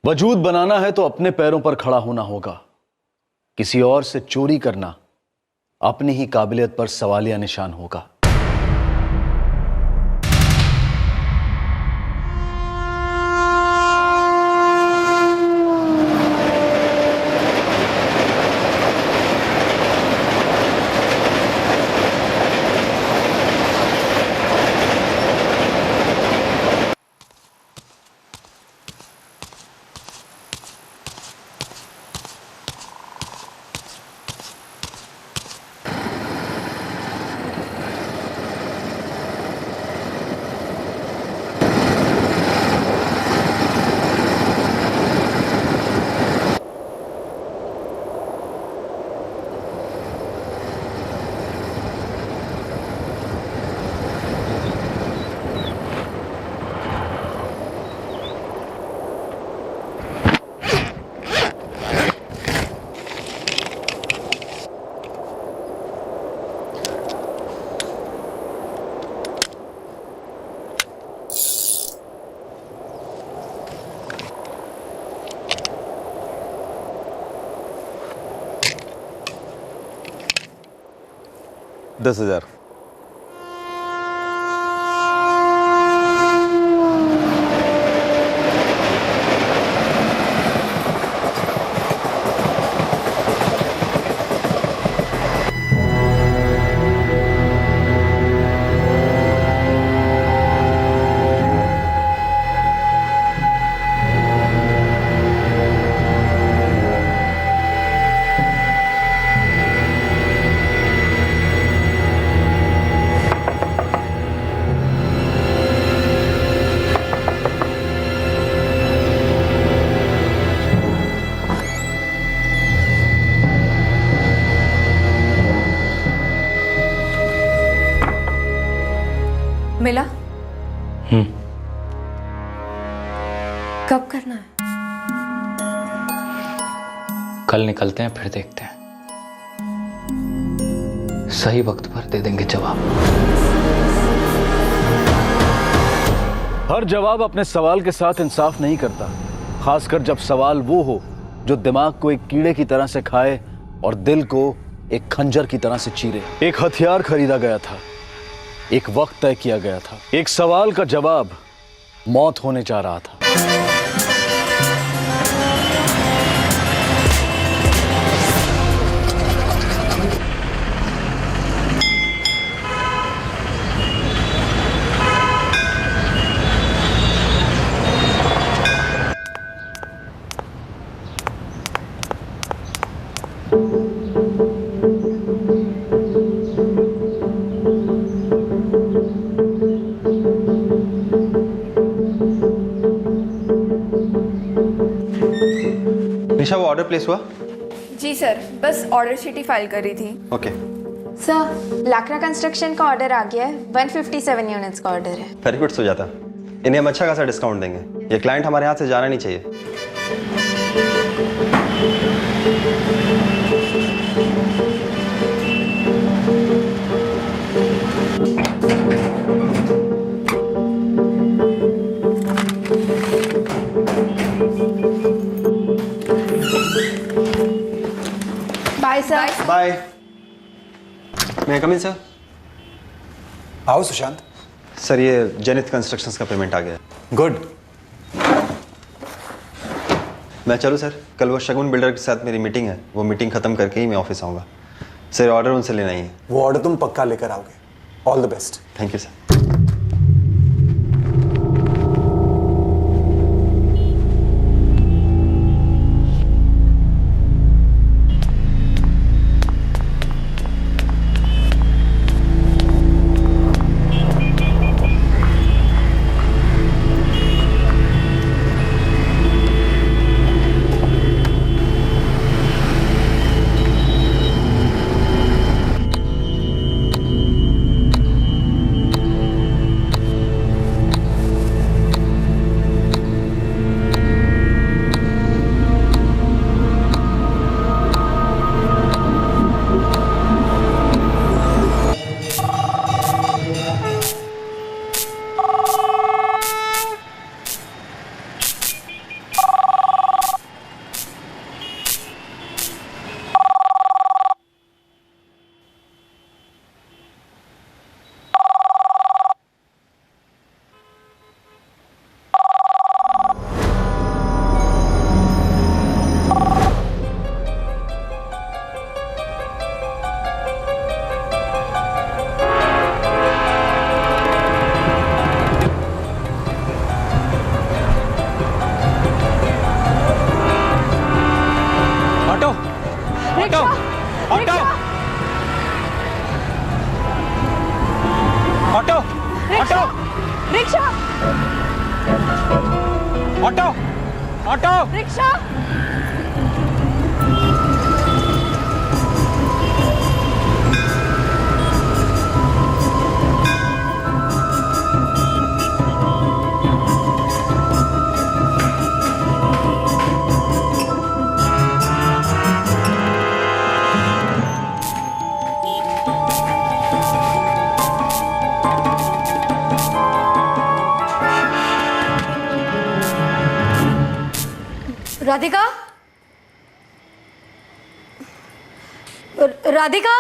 वजूद बनाना है तो अपने पैरों पर खड़ा होना होगा। किसी और से चोरी करना अपनी ही काबिलियत पर सवालिया निशान होगा। $10,000। मिला? कब करना है? कल निकलते हैं, फिर देखते हैं। सही वक्त पर दे देंगे जवाब। हर जवाब अपने सवाल के साथ इंसाफ नहीं करता, खासकर जब सवाल वो हो जो दिमाग को एक कीड़े की तरह से खाए और दिल को एक खंजर की तरह से चीरे। एक हथियार खरीदा गया था, एक वक्त तय किया गया था, एक सवाल का जवाब मौत होने जा रहा था। निशा, वो ऑर्डर प्लेस हुआ? जी सर, बस ऑर्डर शीट ही फाइल करी थी। ओके सर, लाकड़ा कंस्ट्रक्शन का ऑर्डर आ गया है। 157 यूनिट्स का ऑर्डर है। वेरी गुड सुजाता, इन्हें हम अच्छा खासा डिस्काउंट देंगे। ये क्लाइंट हमारे यहाँ से जाना नहीं चाहिए। Bye sir. बाय। मैं कम इन सर? आओ सुशांत। सर, ये जनित कंस्ट्रक्शंस का पेमेंट आ गया है। गुड। मैं चलूँ सर? कल वो शगुन बिल्डर के साथ मेरी मीटिंग है, वो मीटिंग खत्म करके ही मैं ऑफिस आऊँगा। सर, ऑर्डर उनसे लेना ही है। वो ऑर्डर तुम पक्का लेकर आओगे। All the best. Thank you sir. Auto rickshaw auto auto rickshaw Radhika Radhika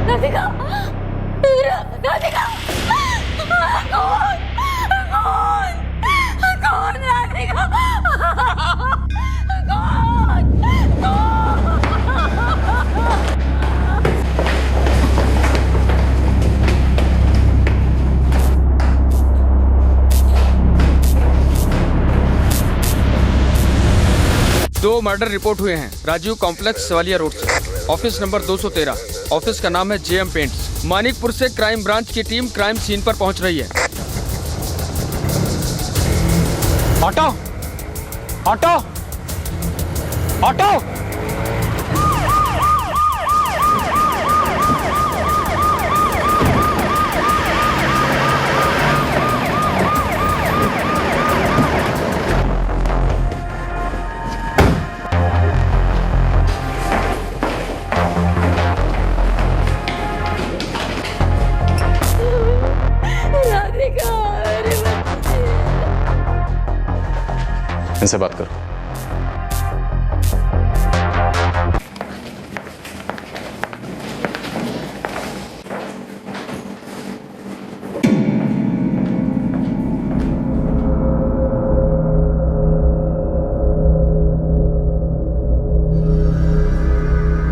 Radhika Radhika कौन राधिका दो मर्डर रिपोर्ट हुए हैं राजीव कॉम्प्लेक्स सवालिया रोड से। Office number 213। ऑफिस का नाम है जेएम पेंट्स। मानिकपुर से क्राइम ब्रांच की टीम क्राइम सीन पर पहुंच रही है। ऑटो ऑटो ऑटो इनसे बात करो।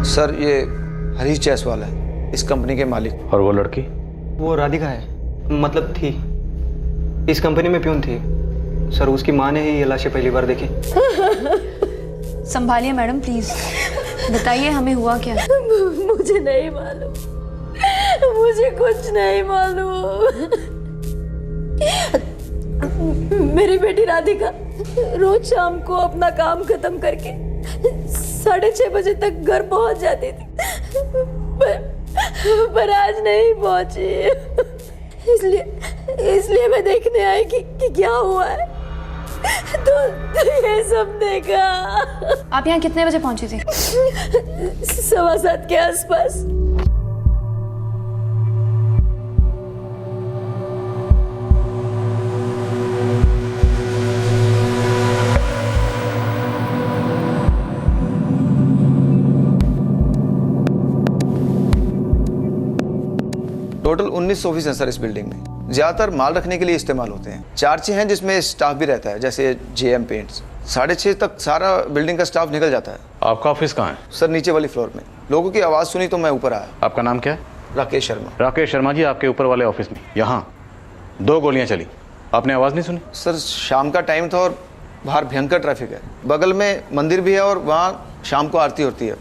सर ये हरीश जायसवाल है, इस कंपनी के मालिक। और वो लड़की? वो राधिका है, मतलब थी, इस कंपनी में प्यून थी। सर उसकी माँ ने ही ये लाशें पहली बार देखी। संभालिए मैडम प्लीज, बताइए हमें हुआ क्या। मुझे नहीं मालूम, मुझे कुछ नहीं मालूम। मेरी बेटी राधिका रोज शाम को अपना काम खत्म करके 6:30 बजे तक घर पहुंच जाती थी, पर आज नहीं पहुंची। इसलिए मैं देखने आई कि क्या हुआ है। तो ये सब देखा। आप यहाँ कितने बजे पहुंची थी? 7:15 के आसपास। टोटल 19 ऑफिस हैं सर इस बिल्डिंग में। ज्यादातर माल रखने के लिए इस्तेमाल होते हैं। 4-6 हैं जिसमें स्टाफ भी रहता है, जैसे जेएम पेंट्स। 6:30 तक सारा बिल्डिंग का स्टाफ निकल जाता है। आपका ऑफिस कहाँ है? सर नीचे वाली फ्लोर में। लोगों की आवाज़ सुनी तो मैं ऊपर आया। आपका नाम क्या है? राकेश शर्मा। राकेश शर्मा जी, आपके ऊपर वाले ऑफिस में यहाँ 2 गोलियाँ चली, आपने आवाज़ नहीं सुनी? सर शाम का टाइम था और बाहर भयंकर ट्रैफिक है। बगल में मंदिर भी है और वहाँ शाम को आरती होती है।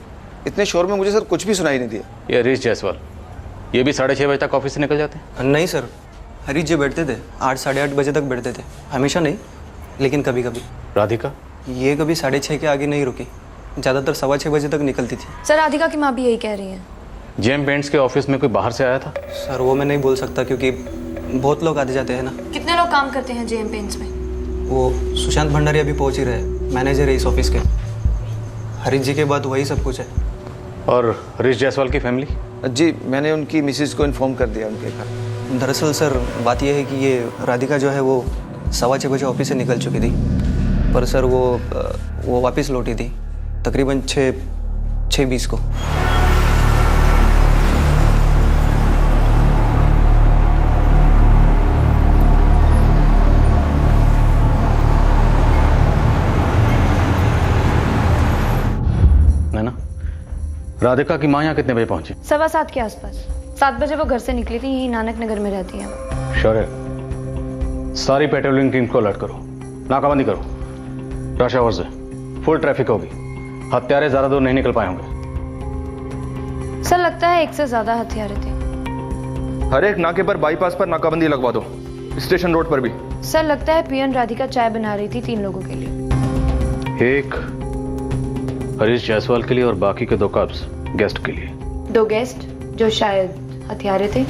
इतने शोर में मुझे सर कुछ भी सुनाई नहीं दिया। ये हरीश जायसवाल, ये भी 6:30 बजे तक ऑफिस से निकल जाते हैं? नहीं सर, हरीश जी बैठते थे 8 साढ़े 8 बजे तक बैठते थे। हमेशा नहीं, लेकिन कभी कभी। राधिका? ये कभी 6:30 के आगे नहीं रुकी, ज़्यादातर 6:15 बजे तक निकलती थी। सर राधिका की माँ भी यही कह रही है। जेएम पेंट्स के ऑफिस में कोई बाहर से आया था? सर वो मैं नहीं बोल सकता क्योंकि बहुत लोग आते जाते हैं ना। कितने लोग काम करते हैं जेएम पेंट्स में? वो सुशांत भंडारी अभी पहुंच ही रहे, मैनेजर है इस ऑफिस के। हरीश जी के बाद वही सब कुछ है। और हरीश जायसवाल की फैमिली? जी मैंने उनकी मिसेज को इन्फॉर्म कर दिया उनके घर। दरअसल सर बात यह है कि ये राधिका जो है वो 6:15 बजे ऑफिस से निकल चुकी थी, पर सर वो वापस लौटी थी तकरीबन 6:20 को। नैना, राधिका की माँ यहाँ कितने बजे पहुंची? 7:15 के आसपास। 7 बजे वो घर से निकली थी, यही नानक नगर में रहती है। श्योर है? सारी पेट्रोलिंग टीम को अलर्ट करो, नाकाबंदी करो, रश आवर से फुल ट्रैफिक होगी, हत्यारे ज्यादा दूर नहीं निकल पाए होंगे। सर लगता है एक से ज्यादा हथियार थे। हर एक नाके पर बाईपास पर नाकाबंदी लगवा दो, स्टेशन रोड पर भी। सर लगता है पियन राधिका चाय बना रही थी 3 लोगों के लिए। एक हरीश जायसवाल के लिए और बाकी के 2 कप्स गेस्ट के लिए। 2 गेस्ट जो शायद हथियारे थे।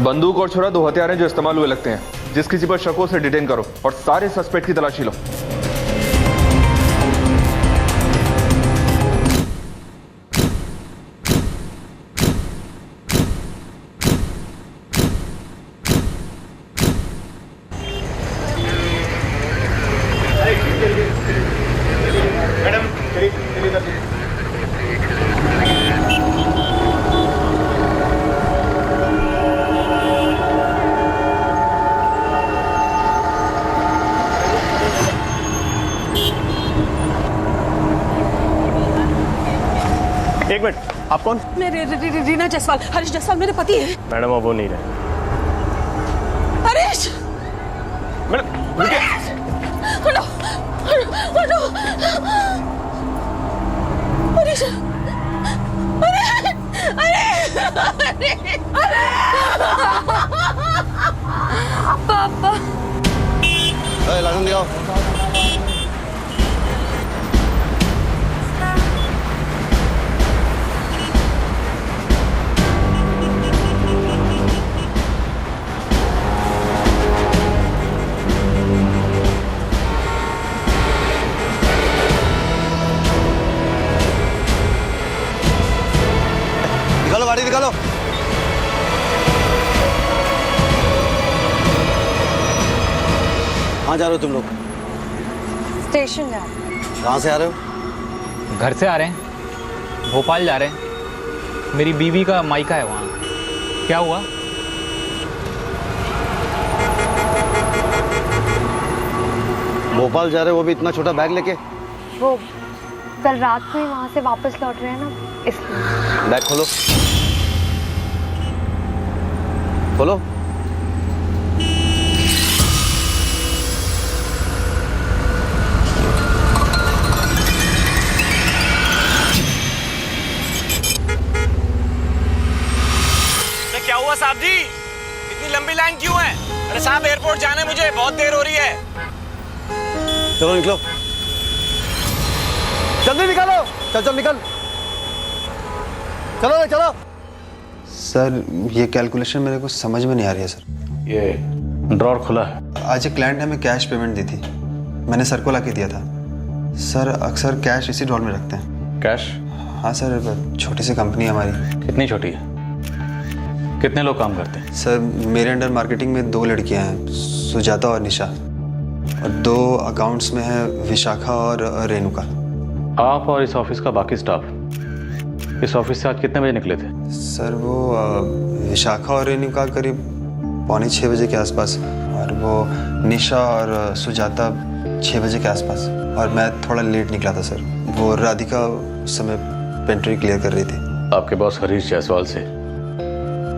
बंदूक और छुरा 2 हथियार हैं जो इस्तेमाल हुए लगते हैं। जिस किसी पर शक हो उसे डिटेन करो और सारे सस्पेक्ट की तलाशी लो। एक मिनट, आप कौन? मैं रीना जायसवाल, हरीश जायसवाल मेरे पति हैं। मैडम अब वो नहीं रहे। हरीश! मैडम रुकिए। हटो, हटो, हरीश! पापा! लाइसेंस दिखाओ। निकालो गाड़ी निकालो। कहाँ जा रहे हो तुम लोग? स्टेशन जा रहे हैं। कहाँ से आ रहे हो? घर से आ रहे हैं, भोपाल जा रहे हैं। मेरी बीवी का मायका है वहाँ। क्या हुआ? भोपाल जा रहे हो, वो भी इतना छोटा बैग लेके? वो कल रात को ही वहाँ से वापस लौट रहे हैं ना, इसलिए। बैग खोलो, खोलो। क्या हुआ साहब जी? इतनी लंबी लाइन क्यों है? अरे साहब एयरपोर्ट जाना है मुझे, बहुत देर हो रही है। चलो निकलो, जल्दी निकालो। चल चल निकल, चलो चलो। सर ये कैलकुलेशन मेरे को समझ में नहीं आ रही है सर। ये ड्रॉर खुला है। आज एक क्लाइंट ने हमें कैश पेमेंट दी थी, मैंने सर को ला के दिया था। सर अक्सर कैश इसी ड्रॉर में रखते हैं। कैश? हाँ सर, छोटी सी कंपनी है हमारी। कितनी छोटी है? कितने लोग काम करते हैं? सर मेरे अंडर मार्केटिंग में 2 लड़कियां हैं, सुजाता और निशा, और 2 अकाउंट्स में है विशाखा और रेणुका। आप और इस ऑफिस का बाकी स्टाफ इस ऑफिस से आज कितने बजे निकले थे? सर वो विशाखा और रेणुका करीब 5:45 बजे के आसपास, और वो निशा और सुजाता 6 बजे के आसपास, और मैं थोड़ा लेट निकला था सर। वो राधिका उस समय पेंट्री क्लियर कर रही थी। आपके बॉस हरीश जायसवाल से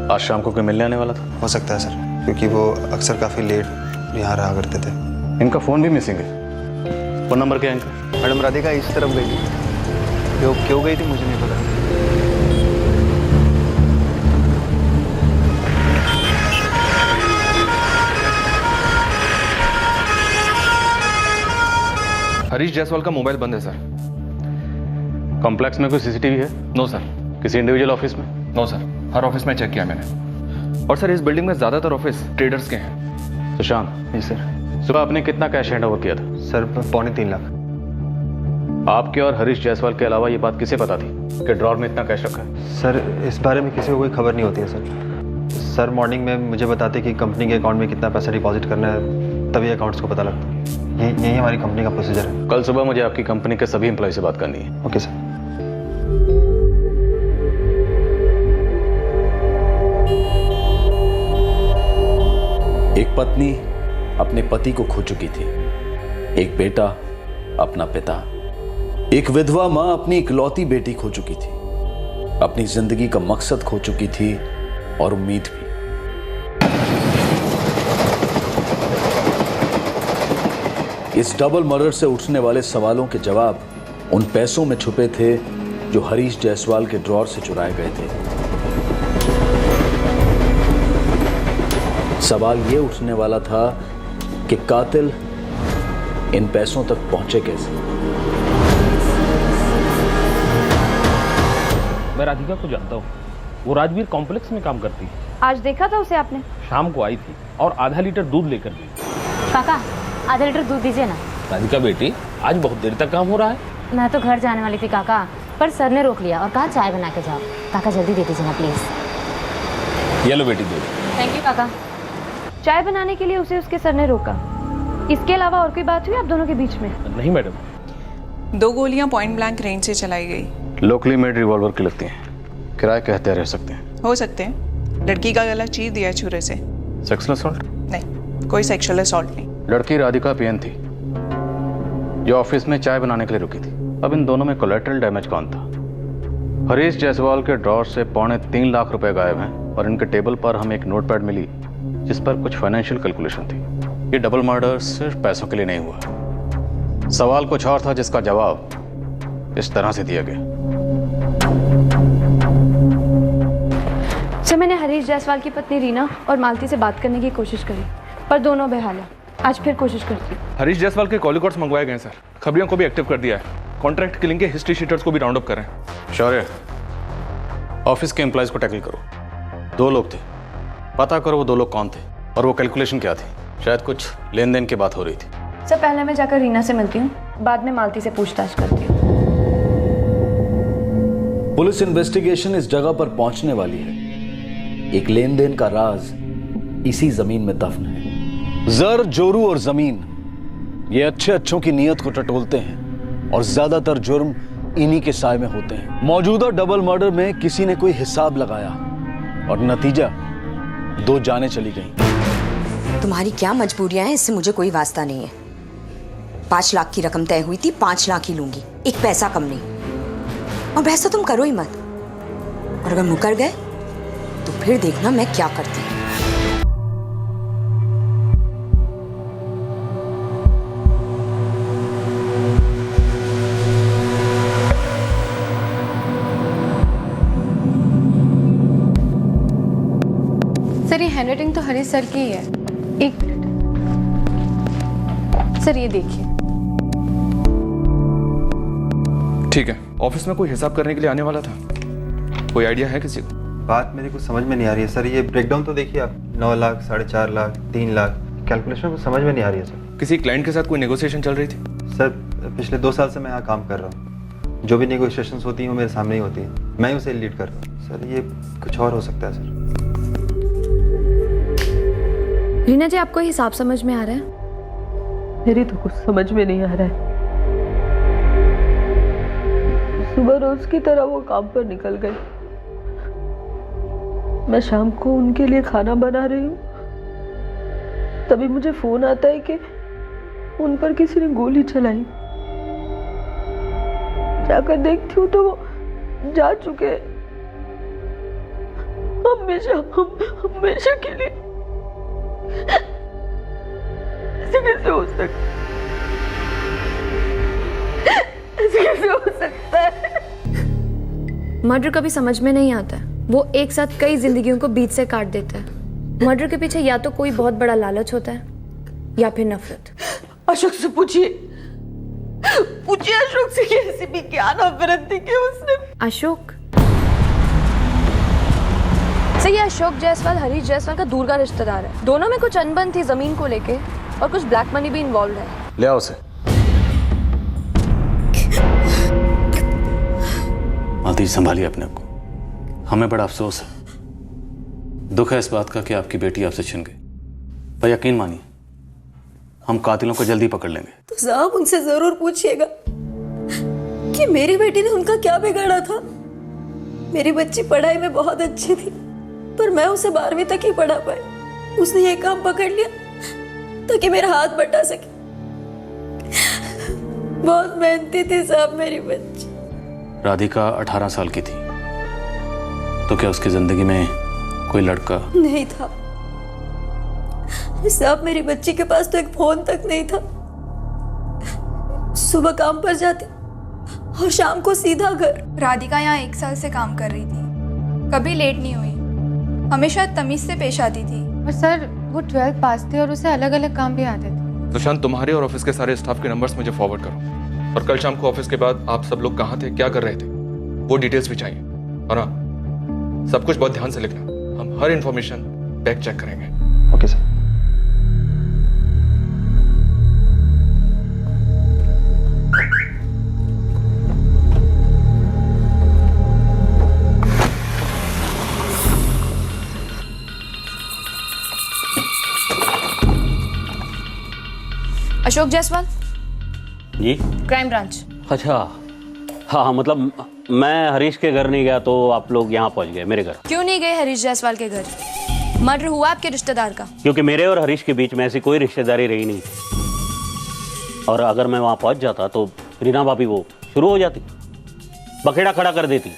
आज शाम को कोई मिलने आने वाला था? हो सकता है सर, क्योंकि वो अक्सर काफ़ी लेट यहाँ रहा करते थे। इनका फ़ोन भी मिसिंग है। फ़ोन नंबर क्या है इनका? मैडम राधिका इस तरफ गई थी, क्यों गई थी मुझे नहीं पता। हरीश जायसवाल का मोबाइल बंद है सर। कॉम्प्लेक्स में कोई सीसीटीवी है? No sir. किसी इंडिविजुअल ऑफिस में? नो सर, हर ऑफिस में चेक किया मैंने। और सर इस बिल्डिंग में ज्यादातर ऑफिस ट्रेडर्स के हैं। सुशांत जी सर। सुबह आपने कितना कैश हैंड ओवर किया था? सर 3.25 लाख। आपके और हरीश जायसवाल के अलावा ये बात किसे पता थी कि ड्रॉर में इतना कैश रखा है? सर इस बारे में किसी को कोई खबर नहीं होती है सर। सर मॉर्निंग में मुझे बताते कि कंपनी के अकाउंट में कितना पैसा डिपॉजिट करना है, तभी अकाउंट्स को पता लगता। यही हमारी कंपनी का प्रोसीजर है। कल सुबह मुझे आपकी कंपनी के सभी एम्प्लॉय से बात करनी है। Okay sir. एक पत्नी अपने पति को खो चुकी थी, एक बेटा अपना पिता, एक विधवा मां अपनी इकलौती बेटी खो चुकी थी, अपनी जिंदगी का मकसद खो चुकी थी और उम्मीद भी। इस डबल मर्डर से उठने वाले सवालों के जवाब उन पैसों में छुपे थे जो हरीश जायसवाल के ड्रॉर से चुराए गए थे। सवाल यह उठने वाला था कि कातिल इन पैसों तक पहुंचे कैसे। मैं राधिका को जानता हूँ, वो राजवीर कॉम्प्लेक्स में काम करती है। आज देखा था उसे आपने? शाम को आई थी और आधा लीटर दूध लेकर गई। काका आधा लीटर दूध दीजिए ना। राधिका बेटी, आज बहुत देर तक काम हो रहा है। मैं तो घर जाने वाली थी काका, पर सर ने रोक लिया और कहा चाय बना के जाओ। काका जल्दी दे दीजिए ना प्लीज। ये लो बेटी दूध। थैंक यू काका। चाय बनाने के लिए उसे उसके सर ने रोका। इसके अलावा और कोई बात हुई आप दोनों के बीच में? नहीं मैडम। 2 गोलियां पॉइंट ब्लैंक रेंज से चलाई गई। लोकली मेड रिवॉल्वर की लगती हैं, किराए के हत्या रह सकते हैं। हो सकते हैं। लड़की का गला चीर दिया छुरे से। Sexual assault? नहीं, कोई सेक्सुअल असॉल्ट नहीं। लड़की राधिका पीएन थी जो ऑफिस में चाय बनाने के लिए रुकी थी। अब इन दोनों में कोलैटरल डैमेज कौन था? हरीश जायसवाल के ड्रॉर से 3.25 लाख रुपए गायब हैं और इनके टेबल पर हमें एक नोटपैड मिली जिस पर कुछ फाइनेंशियल कैलकुलेशन थी। ये डबल मर्डर सिर्फ पैसों के लिए नहीं हुआ। सवाल कुछ और था जिसका जवाब इस तरह से दिया गया। सर मैंने हरीश जायसवाल की पत्नी रीना और मालती से बात करने की कोशिश करी, पर दोनों बेहाल है। आज फिर कोशिश करती हूँ। हरीश जायसवाल के कॉल रिकॉर्ड्स मंगवाए गए सर। खबरियों को भी एक्टिव कर दिया है। कॉन्ट्रैक्ट किलिंग के हिस्ट्री शीटर्स को भी राउंड अप कर रहे हैं। शौर्य, ऑफिस के एम्प्लॉयज को टैकल करो। 2 लोग थे, पता करो वो 2 लोग कौन थे और वो कैलकुलेशन क्या थी। शायद कुछ लेन देन की बात हो रही थी। सर पहले मैं जाकर रीना से मिलती हूँ, बाद में मालती से पूछताछ करती हूँ। पुलिस इन्वेस्टिगेशन इस जगह पर पहुंचने वाली है। एक लेन देन का राज इसी जमीन में दफन है। जर, जोरू और जमीन ये अच्छों की नीयत को टटोलते हैं और ज्यादातर जुर्म इन्हीं के साए में होते हैं। मौजूदा डबल मर्डर में किसी ने कोई हिसाब लगाया और नतीजा 2 जानें चली गईं। तुम्हारी क्या मजबूरियां हैं, इससे मुझे कोई वास्ता नहीं है। 5 लाख की रकम तय हुई थी, 5 लाख ही लूंगी, 1 पैसा कम नहीं। और बहस तो तुम करो ही मत, और अगर मुकर गए तो फिर देखना मैं क्या करती हूँ। सर ये हैंडराइटिंग तो हरीश सर की ही है। एक मिनट सर, ये देखिए। ठीक है, ऑफिस में कोई हिसाब करने के लिए आने वाला था। कोई आइडिया है किसी को? बात मेरे को समझ में नहीं आ रही है सर। ये ब्रेकडाउन तो देखिए आप, 9 लाख, 4.5 लाख, 3 लाख, कैलकुलेशन को समझ में नहीं आ रही है सर। किसी क्लाइंट के साथ कोई नेगोशिएशन चल रही थी? सर पिछले 2 साल से मैं यहाँ काम कर रहा हूँ। जो भी नेगोशिएशंस होती हैं वो मेरे सामने ही होती हैं, मैं ही उसे लीड कर रहा हूँ। सर ये कुछ और हो सकता है सर। रीना जी, आपको हिसाब समझ में आ रहा है? मेरी तो कुछ समझ में नहीं आ रहा है। सुबह रोज की तरह वो काम पर निकल गए। मैं शाम को उनके लिए खाना बना रही हूँ, तभी मुझे फोन आता है कि उन पर किसी ने गोली चलाई। जाकर देखती हूँ तो वो जा चुके हमेशा के लिए। ऐसे कैसे हो सकता है? मर्डर कभी समझ में नहीं आता है। वो एक साथ कई जिंदगियों को बीच से काट देता है। मर्डर के पीछे या तो कोई बहुत बड़ा लालच होता है या फिर नफरत। अशोक से पूछिए अशोक से कि ऐसी भी क्या नफरत थी कि उसने। अशोक? सर ये अशोक जायसवाल हरीश जायसवाल का दूर का रिश्तेदार है। दोनों में कुछ अनबन थी जमीन को लेके और कुछ ब्लैक मनी भी इन्वॉल्व है। ले आओ उसे। मालती, संभालिए अपने आप को। हमें बड़ा अफसोस है, दुख है इस बात का कि आपकी बेटी आपसे छिन गई, पर यकीन मानिए हम कातिलों को जल्दी पकड़ लेंगे। तो साहब उनसे जरूर पूछिएगा कि मेरी बेटी ने उनका क्या बिगाड़ा था। मेरी बच्ची पढ़ाई में बहुत अच्छी थी, पर मैं उसे 12वीं तक ही पढ़ा पाई। उसने ये काम पकड़ लिया ताकि मेरा हाथ बटा सके। बहुत मेहनती थी साहब मेरी बच्ची। राधिका 18 साल की थी, तो क्या उसकी जिंदगी में कोई लड़का नहीं था साहब। मेरी बच्ची के पास तो एक फोन तक नहीं था। सुबह काम पर जाती और शाम को सीधा घर। राधिका यहाँ 1 साल से काम कर रही थी, कभी लेट नहीं हुई, हमेशा तमीज से पेश आती थी। और सर वो 12th पास थी और उसे अलग अलग काम भी आते थे। सुशांत, तुम्हारे और ऑफिस के सारे स्टाफ के नंबर्स मुझे फॉरवर्ड करो, और कल शाम को ऑफिस के बाद आप सब लोग कहाँ थे, क्या कर रहे थे, वो डिटेल्स भी चाहिए। और हाँ, सब कुछ बहुत ध्यान से लिखना, हम हर इंफॉर्मेशन बैक चेक करेंगे। Okay sir. Ashok Jaiswal ji, crime branch. अच्छा हाँ, मतलब मैं हरीश के घर नहीं गया तो आप लोग यहाँ पहुँच गए मेरे घर। क्यों नहीं गए हरीश जायसवाल के घर? मर्डर हुआ आपके रिश्तेदार का। क्योंकि मेरे और हरीश के बीच में ऐसी कोई रिश्तेदारी रही नहीं थी, और अगर मैं वहाँ पहुँच जाता तो रीना भाभी वो शुरू हो जाती, बखेड़ा खड़ा कर देती,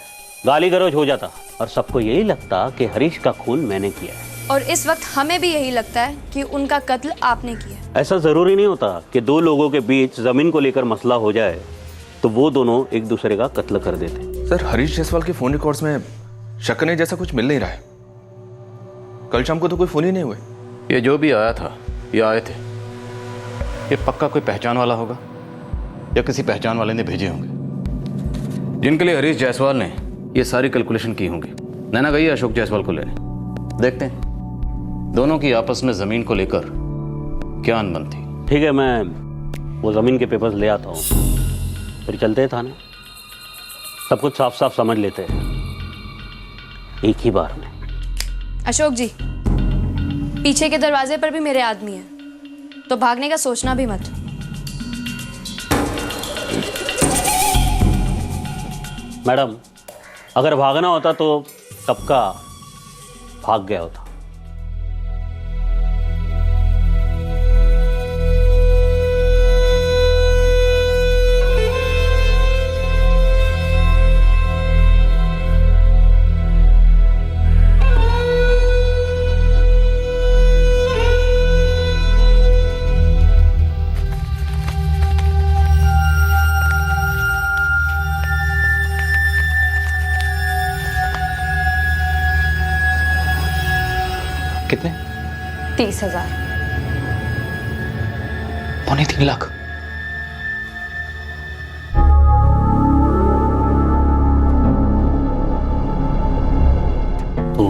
गाली गलौज हो जाता, और सबको यही लगता कि हरीश का खून मैंने किया है। और इस वक्त हमें भी यही लगता है कि उनका कत्ल आपने किया। ऐसा जरूरी नहीं होता कि दो लोगों के बीच जमीन को लेकर मसला हो जाए तो वो दोनों एक दूसरे का कत्ल कर देते। सर, हरीश जायसवाल के फोन रिकॉर्ड्स में शक करने जैसा कुछ मिल नहीं रहा है। कल शाम को तो कोई फोन ही नहीं हुए। ये जो भी आया था, ये आए थे, ये पक्का कोई पहचान वाला होगा या किसी पहचान वाले ने भेजे होंगे, जिनके लिए हरीश जायसवाल ने ये सारी कैलकुलेशन की होंगी। नैना गई है अशोक जायसवाल को लेने, देखते हैं दोनों की आपस में जमीन को लेकर क्या अनबन थी। ठीक है, मैं वो जमीन के पेपर्स ले आता हूँ, फिर चलते हैं थाने, सब कुछ साफ साफ समझ लेते हैं एक ही बार में। अशोक जी, पीछे के दरवाजे पर भी मेरे आदमी हैं, तो भागने का सोचना भी मत। मैडम, अगर भागना होता तो कब का भाग गया होता। कितने? 30,000। 3.25 लाख। तो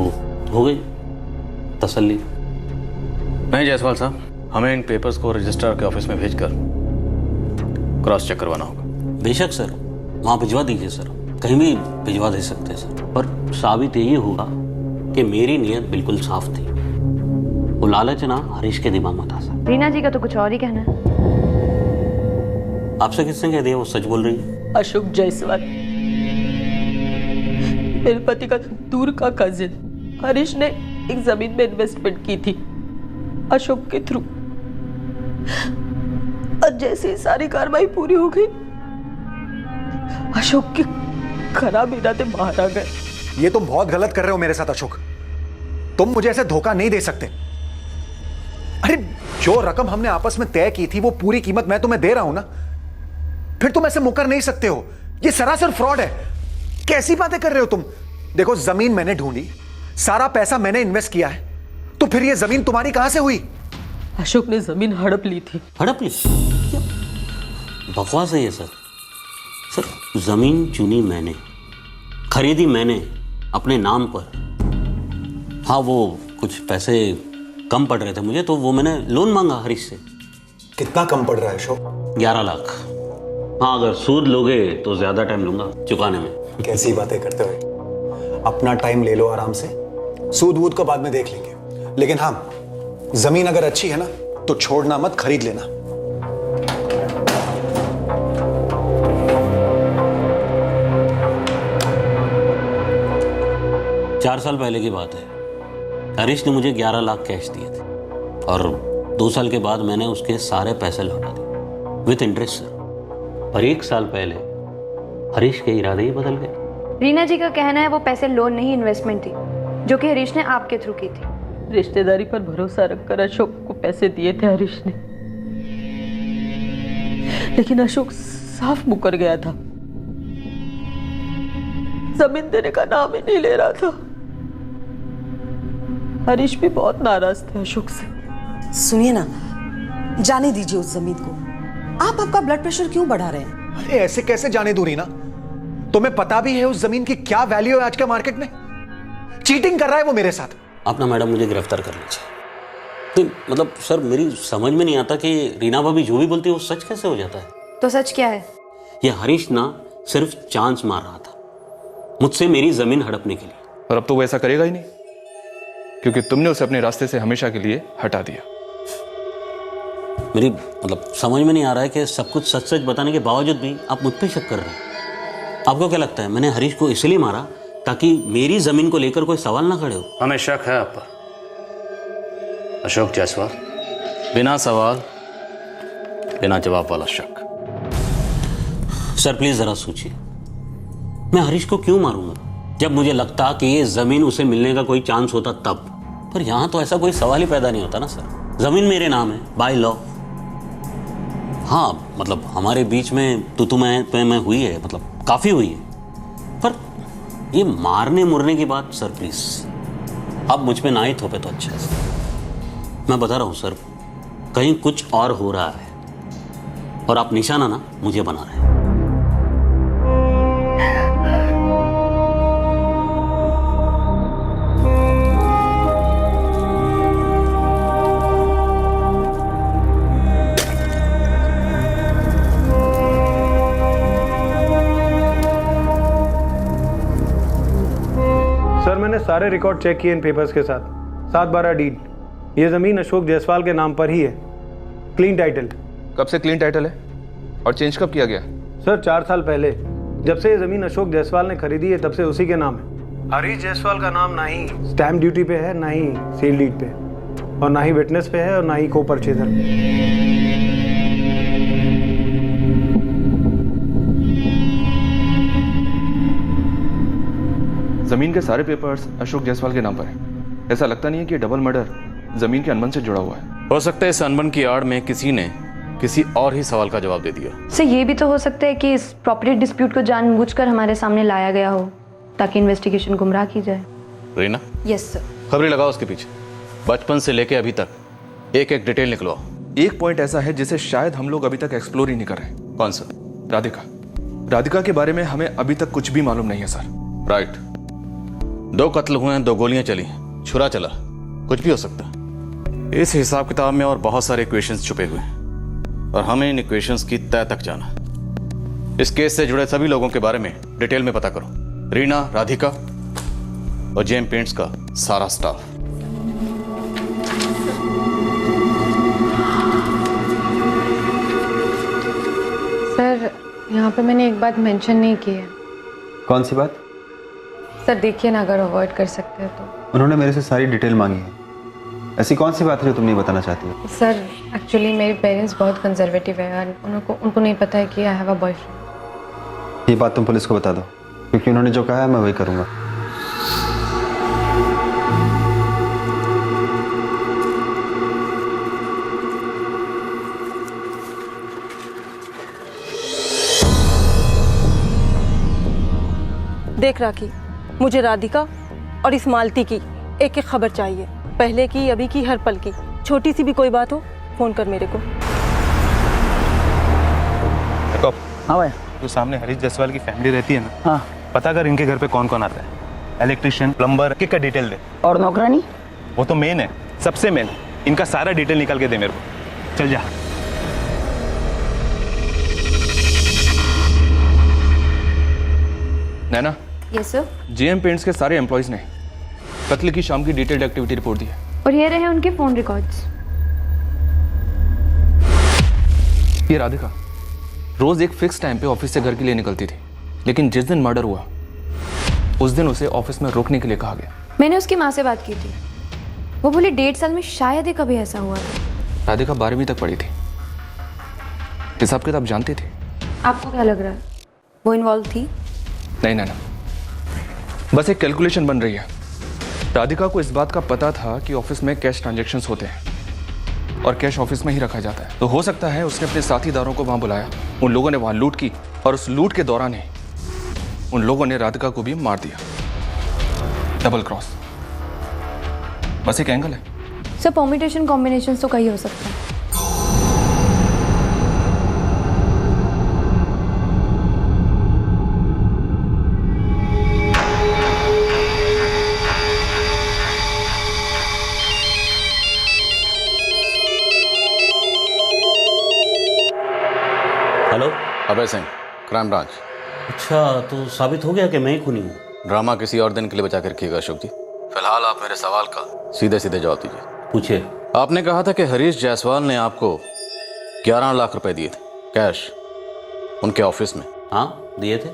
हो गई तसल्ली? नहीं जायसवाल साहब, हमें इन पेपर्स को रजिस्ट्रार के ऑफिस में भेजकर क्रॉस चेक करवाना होगा। बेशक सर, वहाँ भिजवा दीजिए सर, कहीं भी भिजवा दे सकते हैं सर, पर साबित यही होगा कि मेरी नीयत बिल्कुल साफ थी। वो लालच ना हरीश के दिमाग में था सर। रीना जी का तो कुछ और ही कहना है। आपसे किसने कह दिया वो सच बोल रही है? अशोक जायसवाल, मेरे पति का दूर का कजिन हरीश ने एक जमीन में इन्वेस्टमेंट की थी अशोक के थ्रू। और जैसे ही सारी कार्रवाई पूरी हो गई, अशोक की खराब इरादे बाहर आ गए। ये तुम बहुत गलत कर रहे हो मेरे साथ अशोक, तुम मुझे ऐसे धोखा नहीं दे सकते। अरे जो रकम हमने आपस में तय की थी वो पूरी कीमत मैं तुम्हें दे रहा हूं ना, फिर तुम ऐसे मुकर नहीं सकते हो। ये सरासर फ्रॉड है। कैसी बातें कर रहे हो तुम? देखो, जमीन मैंने ढूंढी, सारा पैसा मैंने इन्वेस्ट किया है, तो फिर ये जमीन तुम्हारी कहां से हुई? अशोक ने जमीन हड़प ली थी। हड़प ली? बकवास है ये सर। सर, जमीन चुनी मैंने, खरीदी मैंने अपने नाम पर। हाँ, वो कुछ पैसे कम पड़ रहे थे मुझे, तो वो मैंने लोन मांगा हरीश से। कितना कम पड़ रहा है अशोक? 11 लाख। हाँ, अगर सूद लोगे तो ज्यादा टाइम लूंगा चुकाने में। कैसी बातें करते हो? अपना टाइम ले लो आराम से, सूद वूद को बाद में देख लेंगे, लेकिन हाँ, जमीन अगर अच्छी है ना तो छोड़ना मत, खरीद लेना। चार साल पहले की बात है। हरीश ने मुझे 11 लाख कैश दिए थे और 2 साल के बाद मैंने उसके सारे पैसे लौटा दिए विथ इंटरेस्ट सर। और 1 साल पहले हरीश के इरादे ही बदल गए। रीना जी का कहना है वो पैसे लोन नहीं इन्वेस्टमेंट थी, जो कि हरीश ने आपके थ्रू की थी। रिश्तेदारी पर भरोसा रखकर अशोक को पैसे दिए थे हरीश ने, लेकिन अशोक साफ मुकर गया था। जमीन देने का नाम ही नहीं ले रहा था। हरीश भी बहुत नाराज थे अशोक से। सुनिए ना, जाने दीजिए उस जमीन को। आप आपका ब्लड प्रेशर क्यों बढ़ा रहे हैं? अरे ऐसे कैसे जाने दूरी ना? तुम्हें पता भी है उस जमीन की क्या वैल्यू है आज के मार्केट में? चीटिंग कर रहा है वो मेरे साथ। आप ना मैडम मुझे गिरफ्तार कर लीजिए। तो मतलब सर मेरी समझ में नहीं आता कि रीना भाभी जो भी बोलती है वो सच कैसे हो जाता है। तो सच क्या है? ये हरीश ना सिर्फ चांस मार रहा था मुझसे मेरी जमीन हड़पने के लिए। और अब तो वो ऐसा करेगा ही नहीं, क्योंकि तुमने उसे अपने रास्ते से हमेशा के लिए हटा दिया। मेरी मतलब समझ में नहीं आ रहा है कि सब कुछ सच सच बताने के बावजूद भी आप मुझ पे शक कर रहे हैं। आपको क्या लगता है मैंने हरीश को इसलिए मारा ताकि मेरी जमीन को लेकर कोई सवाल ना खड़े हो? हमें शक है आप पर अशोक जायसवाल, बिना सवाल बिना जवाब वाला शक। सर प्लीज जरा सोचिए, मैं हरीश को क्यों मारूंगा जब मुझे लगता कि ये जमीन उसे मिलने का कोई चांस होता तब। पर यहां तो ऐसा कोई सवाल ही पैदा नहीं होता ना सर। जमीन मेरे नाम है बाय लॉ। हाँ मतलब हमारे बीच में तू मैं हुई है, मतलब काफी हुई है, पर ये मारने मुरने की बात सर प्लीज अब मुझ पे ना ही थोपे तो अच्छा है। मैं बता रहा हूं सर, कहीं कुछ और हो रहा है और आप निशाना ना मुझे बना रहे हैं। सर मैंने सारे रिकॉर्ड चेक किए इन पेपर्स के साथ। 7/12 डीड। ये जमीन अशोक जायसवाल के नाम पर ही है, क्लीन टाइटल। कब से क्लीन टाइटल है और चेंज कब किया गया? सर 4 साल पहले जब से ये जमीन अशोक जायसवाल ने खरीदी है तब से उसी के नाम है। हरीश जायसवाल का नाम ना ही स्टैम्प ड्यूटी पे है, ना ही सील डीड पे, और ना ही विटनेस पे है, और ना ही को परचेजर। जमीन के सारे पेपर्स अशोक जायसवाल के नाम पर हैं। ऐसा लगता नहीं है कि डबल मर्डर जमीन के अनबन से जुड़ा हुआ है। हो सकता है इस अनबन की आड़ में किसी ने किसी और ही सवाल का जवाब दे दिया। सर ये भी तो हो सकता है कि इस प्रॉपर्टी डिस्प्यूट को जानबूझकर हमारे सामने लाया गया हो ताकि इन्वेस्टिगेशन गुमराह की जाए। रीना? Yes sir. खबरें लगाओ उसके पीछे, बचपन से लेके अभी तक एक एक डिटेल निकलवाओ। एक पॉइंट ऐसा है जिसे शायद हम लोग अभी तक एक्सप्लोर ही नहीं कर रहे। कौन सा? राधिका के बारे में हमें अभी तक कुछ भी मालूम नहीं है सर। राइट। 2 कत्ल हुए हैं, 2 गोलियां चली, छुरा चला, कुछ भी हो सकता है। इस हिसाब किताब में और बहुत सारे इक्वेशंस छुपे हुए हैं और हमें इन इक्वेशंस की तह तक जाना। इस केस से जुड़े सभी लोगों के बारे में डिटेल में पता करो। रीना, राधिका और जेएम पेंट्स का सारा स्टाफ। सर यहाँ पे मैंने एक बात मेंशन नहीं की है। कौन सी बात? सर देखिए ना, अगर अवॉइड कर सकते हैं तो। उन्होंने मेरे से सारी डिटेल मांगी है। ऐसी कौन सी बात है जो तुम नहीं बताना चाहती हो? सर एक्चुअली मेरे पेरेंट्स बहुत कंजर्वेटिव है और उनको नहीं पता है कि आई हैव अ बॉयफ्रेंड। ये बात तुम पुलिस को बता दो, क्योंकि उन्होंने जो कहा है मैं वही करूँगा। देख राखी, मुझे राधिका और इस मालती की एक एक खबर चाहिए, पहले की, अभी की, हर पल की। छोटी सी भी कोई बात हो फोन कर मेरे को। हाँ भाई, जो सामने हरीश जायसवाल की फैमिली रहती है ना, हाँ, पता कर इनके घर पे कौन कौन आता है। इलेक्ट्रिशियन, प्लम्बर का डिटेल दे। और नौकरानी? वो तो मेन है, सबसे मेन। इनका सारा डिटेल निकाल के दे मेरे को। चल जा। Naina? Yes sir. JM paints के सारे एम्प्लॉयज ने कत्ल की शाम की डिटेल्ड एक्टिविटी रिपोर्ट दी है। और ये रहे उनके फोन रिकॉर्ड्स। ये राधिका रोज एक फिक्स टाइम पे ऑफिस से घर के लिए निकलती थी, लेकिन जिस दिन मर्डर हुआ उस दिन उसे ऑफिस में रुकने के लिए कहा गया। मैंने उसकी माँ से बात की थी, वो बोली 1.5 साल में शायद ही कभी ऐसा हुआ था। राधिका 12वीं तक पढ़ी थी, हिसाब किताब जानती थी। आपको क्या लग रहा है, वो इन्वॉल्व थी? नहीं ना, बस एक कैलकुलेशन बन रही है। राधिका को इस बात का पता था कि ऑफिस में कैश ट्रांजैक्शंस होते हैं और कैश ऑफिस में ही रखा जाता है, तो हो सकता है उसने अपने साथीदारों को वहां बुलाया, उन लोगों ने वहां लूट की और उस लूट के दौरान ही उन लोगों ने राधिका को भी मार दिया। डबल क्रॉस, बस एक एंगल है। सर परम्यूटेशन कॉम्बिनेशन तो कई हो सकता है। Hello, Abhay Singh, crime branch. अच्छा, तो साबित हो गया कि मैं ही खूनी हूँ? ड्रामा किसी और दिन के लिए बचा कर रखिएगा अशोक जी। फिलहाल आप मेरे सवाल का सीधे सीधे जवाब दीजिए। पूछिए। आपने कहा था कि हरीश जायसवाल ने आपको 11 लाख रुपए दिए थे कैश उनके ऑफिस में। हाँ, दिए थे।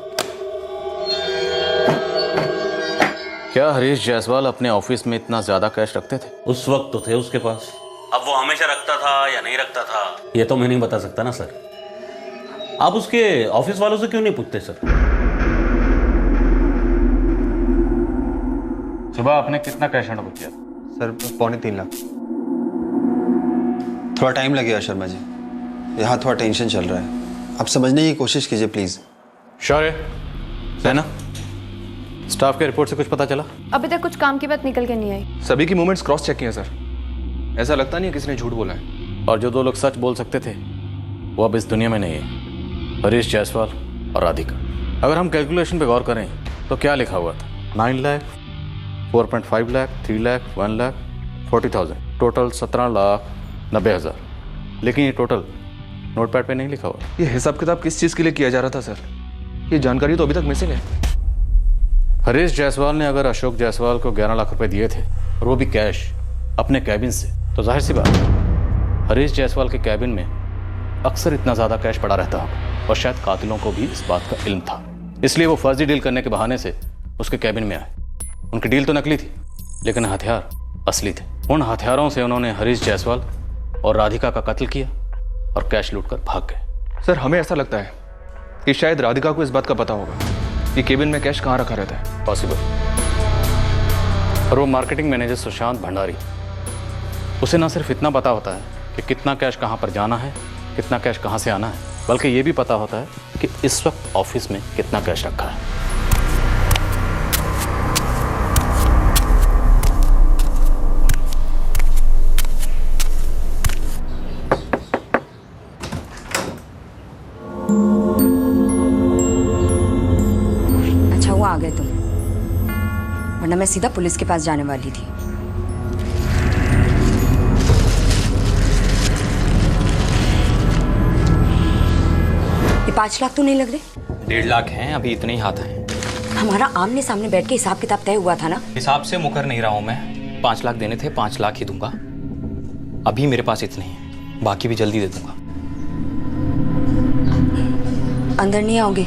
क्या हरीश जायसवाल अपने ऑफिस में इतना ज्यादा कैश रखते थे? उस वक्त तो थे उसके पास, अब वो हमेशा रखता था या नहीं रखता था ये तो मैं नहीं बता सकता ना सर। आप उसके ऑफिस वालों से क्यों नहीं पूछते सर? सुबह आपने कितना कैश हैंड ओवर किया? सर 2.25 लाख। थोड़ा टाइम लगेगा शर्मा जी, यहाँ थोड़ा टेंशन चल रहा है, आप समझने की कोशिश कीजिए प्लीज। शौर्य, सेना, स्टाफ के रिपोर्ट से कुछ पता चला? अभी तक कुछ काम की बात निकल के नहीं आई। सभी की मूवमेंट्स क्रॉस चेक किए सर, ऐसा लगता नहीं है किसी ने झूठ बोला है। और जो 2 लोग सच बोल सकते थे वो अब इस दुनिया में नहीं है, हरीश जायसवाल और राधिका। अगर हम कैलकुलेशन पे गौर करें तो क्या लिखा हुआ था? 9 लाख, 4.5 लाख, 3 लाख, 1 लाख 40,000, टोटल 17,90,000। लेकिन ये टोटल नोटपैड पे नहीं लिखा हुआ। ये हिसाब किताब किस चीज़ के लिए किया जा रहा था सर? ये जानकारी तो अभी तक मिसिंग है। हरीश जायसवाल ने अगर अशोक जायसवाल को 11 लाख रुपए दिए थे और वो भी कैश अपने कैबिन से, तो जाहिर सी बात हरीश जायसवाल के कैबिन में अक्सर इतना ज़्यादा कैश पड़ा रहता होगा और शायद कातिलों को भी इस बात का इल्म था, इसलिए वो फर्जी डील करने के बहाने से उसके कैबिन में आए। उनकी डील तो नकली थी लेकिन हथियार असली थे। उन हथियारों से उन्होंने हरीश जायसवाल और राधिका का कत्ल किया और कैश लूटकर भाग गए। सर हमें ऐसा लगता है कि शायद राधिका को इस बात का पता होगा कि केबिन में कैश कहाँ रखा रहता है। पॉसिबल। और वो मार्केटिंग मैनेजर सुशांत भंडारी, उसे ना सिर्फ इतना पता होता है कि कितना कैश कहाँ पर जाना है, कितना कैश कहाँ से आना है, बल्कि ये भी पता होता है कि इस वक्त ऑफिस में कितना कैश रखा है। अच्छा हुआ आ गए तुम, वरना मैं सीधा पुलिस के पास जाने वाली थी। ये 5 लाख तो नहीं लग रहे? 1.5 लाख हैं, अभी इतने ही हाथ हैं। हमारा आमने सामने बैठ के हिसाब किताब तय हुआ था ना। हिसाब से मुकर नहीं रहा हूं मैं। 5 लाख देने थे, 5 लाख ही दूंगा। अभी मेरे पास इतने हैं, बाकी भी जल्दी दे दूंगा। अंदर नहीं आओगे?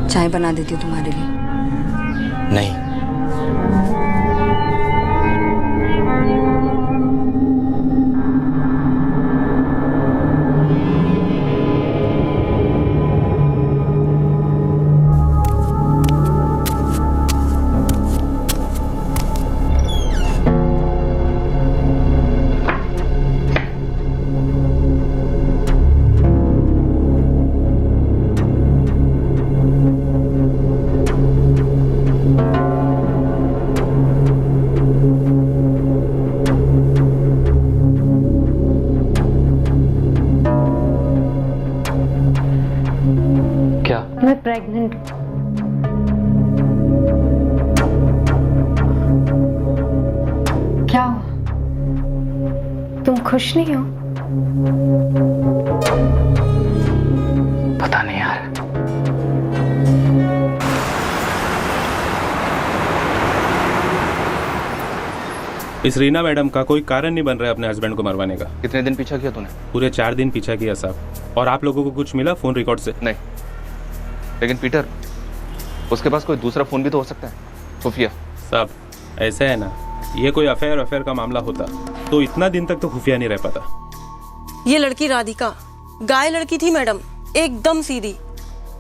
चाय बना देती हूँ तुम्हारे लिए। नहीं। मैं प्रेग्नेंट। क्या हुआ? तुम खुश नहीं हो? पता नहीं यार। इस रीना मैडम का कोई कारण नहीं बन रहा है अपने हस्बैंड को मरवाने का। कितने दिन पीछा किया तूने? पूरे 4 दिन पीछा किया साहब। और आप लोगों को कुछ मिला फोन रिकॉर्ड से? नहीं, लेकिन पीटर, उसके पास कोई दूसरा फोन भी तो हो सकता है। खुफिया साहब ऐसा है ना, ये कोई अफेयर का मामला होता तो इतना दिन तक तो खुफिया नहीं रह पाता। ये लड़की राधिका गाय लड़की थी मैडम, एकदम सीधी।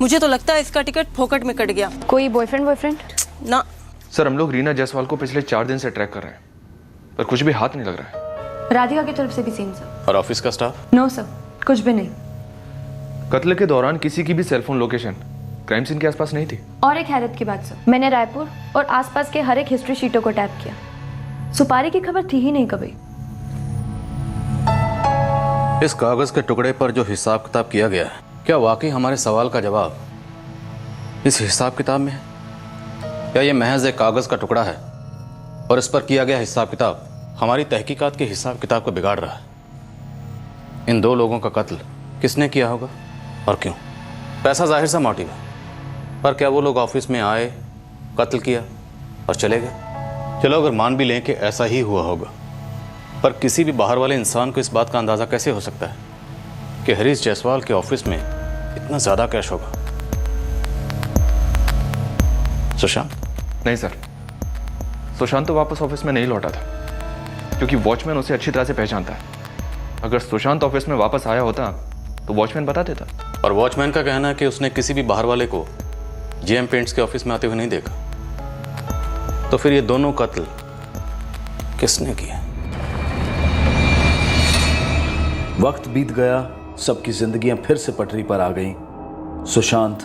मुझे तो लगता है इसका टिकट फोकट में कट गया। कोई बॉयफ्रेंड ना सर, हम लोग रीना जायसवाल को पिछले 4 दिन से ट्रैक कर रहे हैं, पर कुछ भी हाथ नहीं लग रहा है। राधिका की तरफ से भी सेम सर। और ऑफिस का स्टाफ? नो सर, कुछ भी नहीं। कत्ल के दौरान किसी की भी सेलफोन लोकेशन क्राइम सीन के आसपास नहीं थी। और एक हैरत की बात सर, मैंने रायपुर और आसपास के हर एक हिस्ट्री शीटों को टैप किया, सुपारी की खबर थी ही नहीं कभी। इस कागज के टुकड़े पर जो हिसाब किताब किया गया है, क्या वाकई हमारे सवाल का जवाब इस हिसाब किताब में है, या ये महज एक कागज का टुकड़ा है और इस पर किया गया हिसाब किताब हमारी तहकीकात के हिसाब किताब को बिगाड़ रहा है? इन 2 लोगों का कत्ल किसने किया होगा और क्यों? पैसा जाहिर सा मोटिव है, पर क्या वो लोग ऑफिस में आए, कत्ल किया और चले गए? चलो अगर मान भी लें कि ऐसा ही हुआ होगा, पर किसी भी बाहर वाले इंसान को इस बात का अंदाजा कैसे हो सकता है कि हरीश जायसवाल के ऑफिस में इतना ज्यादा कैश होगा? सुशांत? नहीं सर, सुशांत तो वापस ऑफिस में नहीं लौटा था, क्योंकि वॉचमैन उसे अच्छी तरह से पहचानता है। अगर सुशांत ऑफिस में वापस आया होता तो वॉचमैन बता देता। और वॉचमैन का कहना है कि उसने किसी भी बाहर वाले को जेएम पेंट्स के ऑफिस में आते हुए नहीं देखा। तो फिर ये दोनों कत्ल किसने किए? वक्त बीत गया, सबकी जिंदगियां फिर से पटरी पर आ गईं। सुशांत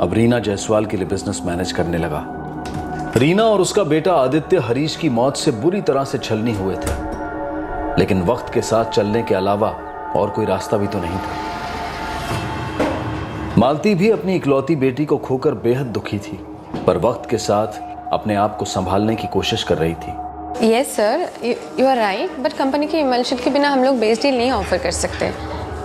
अब रीना जायसवाल के लिए बिजनेस मैनेज करने लगा। रीना और उसका बेटा आदित्य हरीश की मौत से बुरी तरह से छलनी हुए थे, लेकिन वक्त के साथ चलने के अलावा और कोई रास्ता भी तो नहीं था। मालती भी अपनी इकलौती बेटी को खोकर बेहद दुखी थी, पर वक्त के साथ अपने आप को संभालने की कोशिश कर रही थी। Yes sir, you are right, but company की इमल्शन के बिना हम लोग बेस डील नहीं ऑफर कर सकते।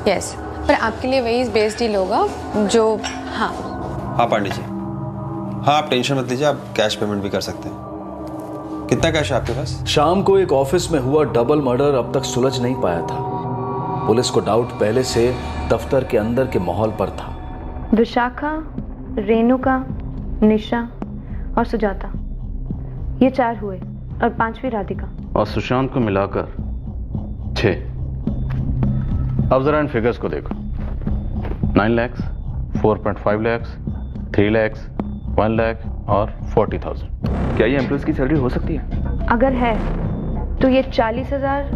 यस, पर आपके लिए वही बेस डील होगा जो हाँ पांडे जी, हाँ आप टेंशन मत लीजिए, आप कैश पेमेंट भी कर सकते हैं। कितना कैश है आपके पास? शाम को एक ऑफिस में हुआ डबल मर्डर अब तक सुलझ नहीं पाया था। पुलिस को डाउट पहले से दफ्तर के अंदर के माहौल पर था। विशाखा, रेणुका, निशा और सुजाता, ये 4 हुए और 5वीं राधिका। और सुशांत को मिलाकर 6। अब जरा इन फिगर्स को देखो। 9 लाख, 4.5 लाख, 3 लाख, 1 लाख और 40,000। क्या ये एम्प्लॉयज की सैलरी हो सकती है? अगर है तो ये 40,000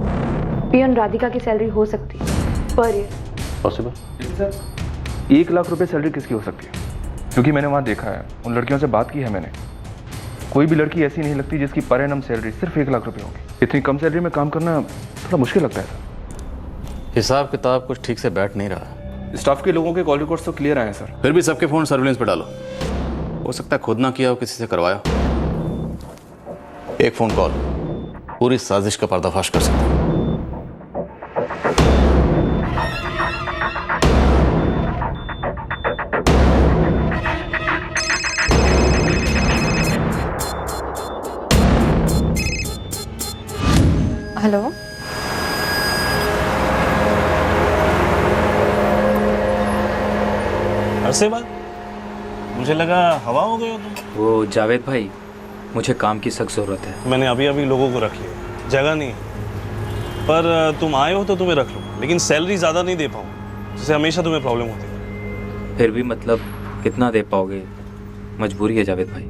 पियोन राधिका की सैलरी हो सकती है per year. Possible? Sir 1 lakh रुपए सैलरी किसकी हो सकती है? क्योंकि मैंने वहाँ देखा है, उन लड़कियों से बात की है मैंने, कोई भी लड़की ऐसी नहीं लगती जिसकी पर एनम सैलरी सिर्फ 1 लाख रुपए होगी। इतनी कम सैलरी में काम करना थोड़ा मुश्किल लगता है। हिसाब किताब कुछ ठीक से बैठ नहीं रहा। स्टाफ के लोगों के कॉल रिकॉर्ड्स तो क्लियर आए हैं सर। फिर भी सबके फोन सर्विलेंस पे डालो। हो सकता है खुद ना किया हो, किसी से करवाया। एक फोन कॉल पूरी साजिश का पर्दाफाश कर सकता है। हेलो, अरसे बाद मुझे लगा हवा हो गए हो तुम। वो जावेद भाई, मुझे काम की सख्त ज़रूरत है। मैंने अभी अभी लोगों को रख लिया, जगह नहीं है। पर तुम आए हो तो तुम्हें रख लो, लेकिन सैलरी ज़्यादा नहीं दे पाऊँ, जिससे हमेशा तुम्हें प्रॉब्लम होती है। फिर भी मतलब कितना दे पाओगे? मजबूरी है जावेद भाई।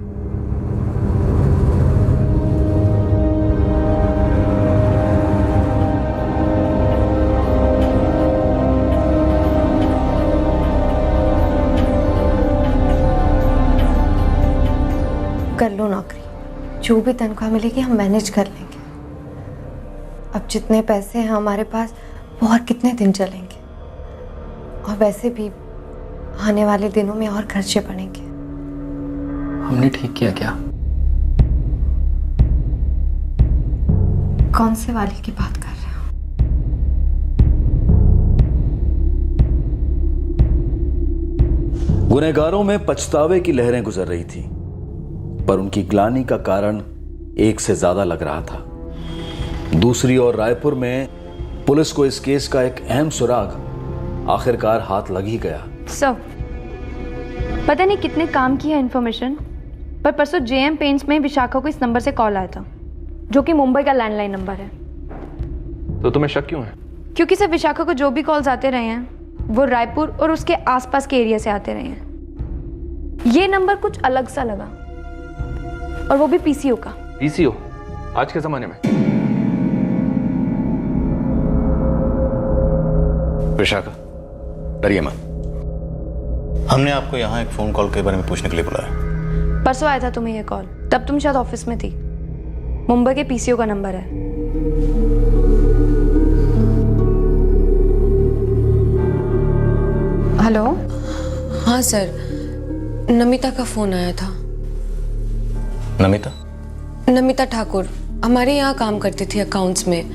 कर लो नौकरी, जो भी तनख्वाह मिलेगी हम मैनेज कर लेंगे। अब जितने पैसे हैं हमारे पास वो और कितने दिन चलेंगे, और वैसे भी आने वाले दिनों में और खर्चे पड़ेंगे। हमने ठीक किया क्या? कौन से वाले की बात कर रहे हो? गुनहगारों में पछतावे की लहरें गुजर रही थी, पर उनकी ग्लानि का कारण एक से ज्यादा लग रहा था। दूसरी ओर रायपुर में पुलिस को इस केस का एक अहम सुराग आखिरकार हाथ लग ही गया। सर, पता नहीं कितने काम की है इन्फॉर्मेशन, पर परसों जेएम पेंट्स में विशाखा को इस नंबर से कॉल आया था, जो कि मुंबई का लैंडलाइन नंबर है। तो तुम्हें शक क्यों है? क्योंकि सर विशाखा को जो भी कॉल्स आते रहे हैं वो रायपुर और उसके आसपास के एरिया से आते रहे हैं। ये नंबर कुछ अलग सा लगा, और वो भी पीसीओ का। पीसीओ आज के जमाने में? विशाखा, डरिए मत। हमने आपको यहाँ एक फोन कॉल के बारे में पूछने के लिए बुलाया। परसों आया था तुम्हें ये कॉल, तब तुम शायद ऑफिस में थी। मुंबई के पीसीओ का नंबर है। हेलो। हाँ सर, नमिता का फोन आया था। नमिता? नमिता ठाकुर हमारे यहाँ काम करती थी अकाउंट्स में,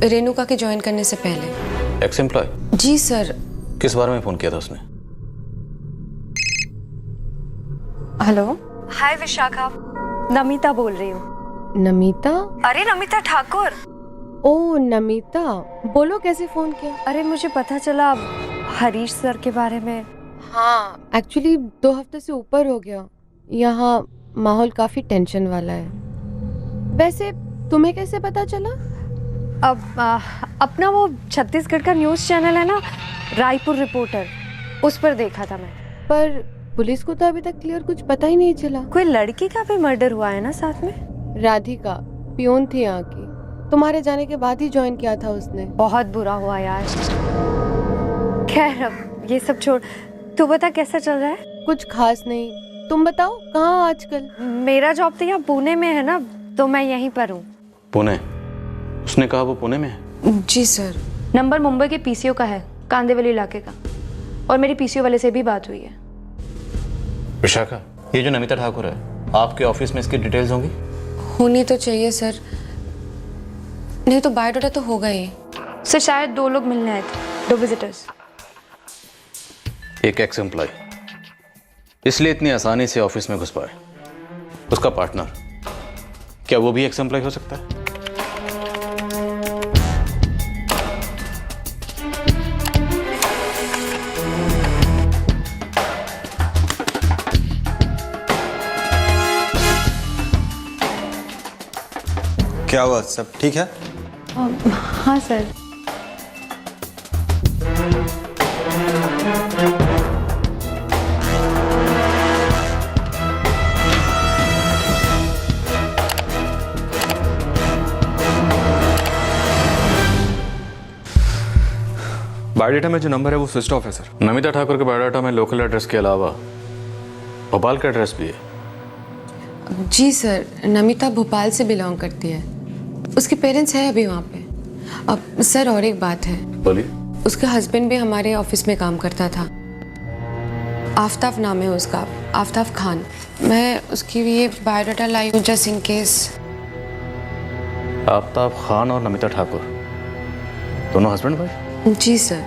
रेणुका के ज्वाइन करने से पहले। Ex employee? जी सर। किस बारे में फोन किया था उसने? हेलो। हाय विशाखा, नमिता बोल रही हूँ। नमिता? अरे नमिता ठाकुर। ओ नमिता, बोलो कैसे फोन किया? अरे मुझे पता चला हरीश सर के बारे में। हाँ, एक्चुअली 2 हफ्ते से ऊपर हो गया। यहाँ माहौल काफी टेंशन वाला है। वैसे तुम्हें कैसे पता चला? अब अपना वो छत्तीसगढ़ का न्यूज़ चैनल है ना, रायपुर रिपोर्टर, उस पर देखा था मैं। पर पुलिस को तो अभी तक क्लियर कुछ पता ही नहीं चला। कोई लड़की का भी मर्डर हुआ है ना साथ में? राधिका पियोन थी यहाँ की, तुम्हारे जाने के बाद ही ज्वाइन किया था उसने। बहुत बुरा हुआ यार। खैर अब ये सब छोड़, तू बता कैसा चल रहा है? कुछ खास नहीं, तुम बताओ कहाँ आजकल? मेरा जॉब तो यहाँ पुणे में है ना, तो मैं यहीं पर हूँ। पुणे? उसने कहा वो पुणे में है? जी सर। नंबर मुंबई के पीसीओ का है, कांदेवली इलाके का, और मेरी पीसीओ वाले से भी बात हुई है। विशाखा, ये जो नमिता ठाकुर है, आपके ऑफिस में इसकी डिटेल्स होंगी? होनी तो चाहिए सर, नहीं तो बायोडाटा तो होगा ही। सर शायद 2 लोग मिलने आए थे, 2 विजिटर्स। एक एक्स एम्प्लॉय इसलिए इतनी आसानी से ऑफिस में घुस पाए। उसका पार्टनर, क्या वो भी एक्स एम्प्लॉय हो सकता है? क्या हुआ, सब ठीक है? हाँ सर। बायोडाटा में जो नंबर है वो स्विच ऑफ है सर। नमिता ठाकुर के बायोडाटा में लोकल एड्रेस के अलावा भोपाल का एड्रेस भी है। जी सर, नमिता भोपाल से बिलोंग करती है। उसके पेरेंट्स हैं अभी वहाँ पे। अब सर और एक बात है। बोलिए। उसका हस्बैंड भी हमारे ऑफिस में काम करता था। आफ्ताब नाम है उसका, आफ्ताब खान। मैं उसकी ये बायोडाटा लाई हूँ just in case. Aftab Khan और नमिता ठाकुर दोनों हस्बैंड वाइफ? जी सर।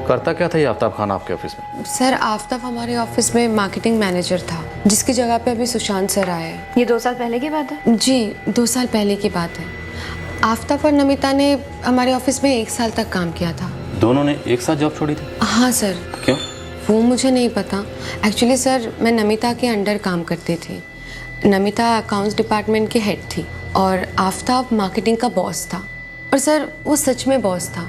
करता क्या था ये आफ्ताब खान आपके ऑफिस में? सर आफ्ताब हमारे ऑफिस में मार्केटिंग मैनेजर था, जिसकी जगह पे अभी सुशांत सर आए हैं। ये 2 साल पहले की बात है? जी 2 साल पहले की बात है। आफ्ताब और नमिता ने हमारे ऑफिस में 1 साल तक काम किया था। दोनों ने एक साथ जॉब छोड़ी थी? हाँ सर। क्यों? वो मुझे नहीं पता। एक्चुअली सर मैं नमिता के अंडर काम करती थी। नमिता अकाउंट्स डिपार्टमेंट की हेड थी और आफ्ताब मार्केटिंग का बॉस था। और सर वो सच में बॉस था।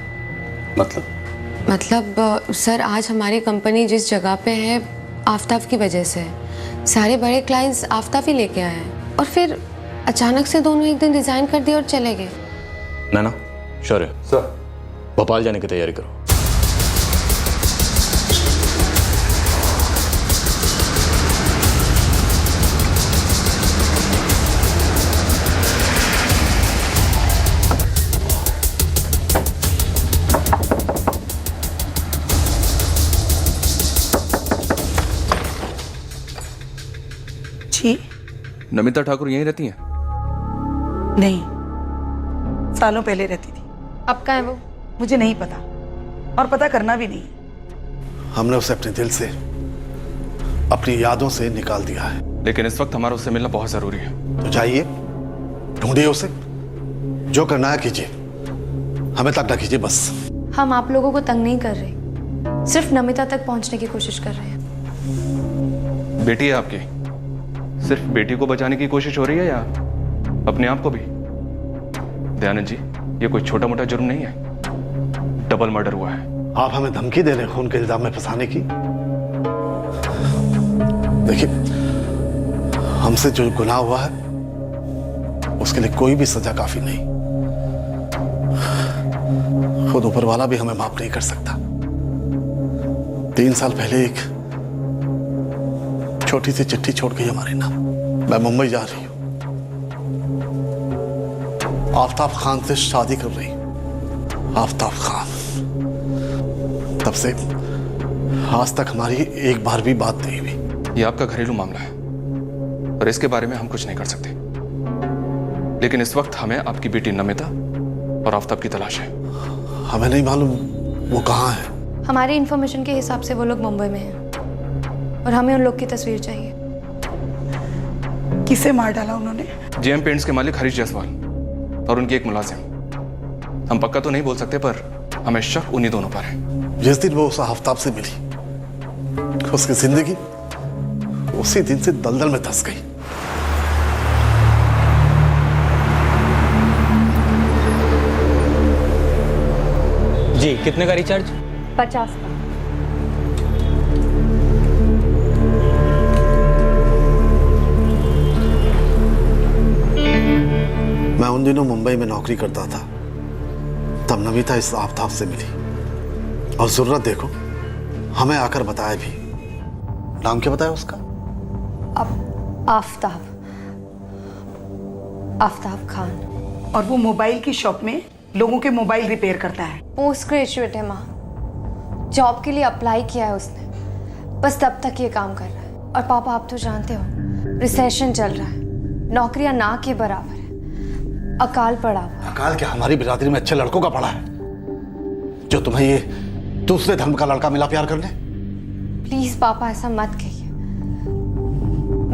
मतलब सर आज हमारी कंपनी जिस जगह पे है आफ्ताब की वजह से है। सारे बड़े क्लाइंट्स आफ्ताब ही लेके आए हैं, और फिर अचानक से दोनों एक दिन रिजाइन कर दिए और चले गए। नैना, शौर्य सर, भोपाल जाने की तैयारी करो। जी? नमिता ठाकुर यहीं रहती हैं? नहीं, सालों पहले रहती थी। अब कहाँ है वो? मुझे नहीं पता, और पता करना भी नहीं। हमने उसे अपने दिल से, अपनी यादों से निकाल दिया है। लेकिन इस वक्त हमारा उससे मिलना बहुत जरूरी है। तो जाइए, ढूंढिए उसे, जो करना है कीजिए, हमें तक ना कीजिए बस। हम आप लोगों को तंग नहीं कर रहे, सिर्फ नमिता तक पहुंचने की कोशिश कर रहे हैं। बेटी है आपकी, सिर्फ बेटी को बचाने की कोशिश हो रही है या अपने आप को भी? दयानंद जी, ये कोई छोटा मोटा जुर्म नहीं है, डबल मर्डर हुआ है। आप हमें धमकी दे रहे हैं खून के इल्जाम में फंसाने की? देखिए, हमसे जो गुनाह हुआ है उसके लिए कोई भी सजा काफी नहीं। खुद ऊपर वाला भी हमें माफ नहीं कर सकता। 3 साल पहले एक छोटी सी चिट्ठी छोड़ गई हमारे नाम। मैं मुंबई जा रही हूं, आफ्ताब खान से शादी कर रही हूं। आफ्ताब खान, तब से आज तक हमारी एक बार भी बात नहीं हुई। ये आपका घरेलू मामला है और इसके बारे में हम कुछ नहीं कर सकते, लेकिन इस वक्त हमें आपकी बेटी नमिता और आफ्ताब की तलाश है। हमें नहीं मालूम वो कहाँ है। हमारी इंफॉर्मेशन के हिसाब से वो लोग मुंबई में हैं और हमें उन लोग की तस्वीर चाहिए। किसे मार डाला उन्होंने? जेएम पेंट्स के मालिक हरीश जायसवाल और उनकी एक मुलाजिम। हम पक्का तो नहीं बोल सकते, पर हमें शक उन्हीं दोनों पर है। जिस दिन वो उस आफ्ताब से मिली, उसकी जिंदगी उसी दिन से दलदल में धंस गई। जी, कितने का रिचार्ज? 50 का। मैं उन दिनों मुंबई में नौकरी करता था, तब नमिता इस आफ्ताब से मिली और जरूरत देखो हमें आकर बताया भी। नाम क्या बताया उसका? आफ्ताब, आफ्ताब खान। और वो मोबाइल की शॉप में लोगों के मोबाइल रिपेयर करता है। पोस्ट ग्रेजुएट है माँ, जॉब के लिए अप्लाई किया है उसने, बस तब तक ये काम कर रहा है। और पापा, आप तो जानते हो रिसेशन चल रहा है, नौकरियां ना के बराबर है, अकाल पड़ा हुआ। अकाल क्या हमारी बिरादरी में अच्छे लड़कों का पड़ा है, जो तुम्हें ये दूसरे धर्म का लड़का मिला प्यार करने? प्लीज पापा, ऐसा मत कहिए।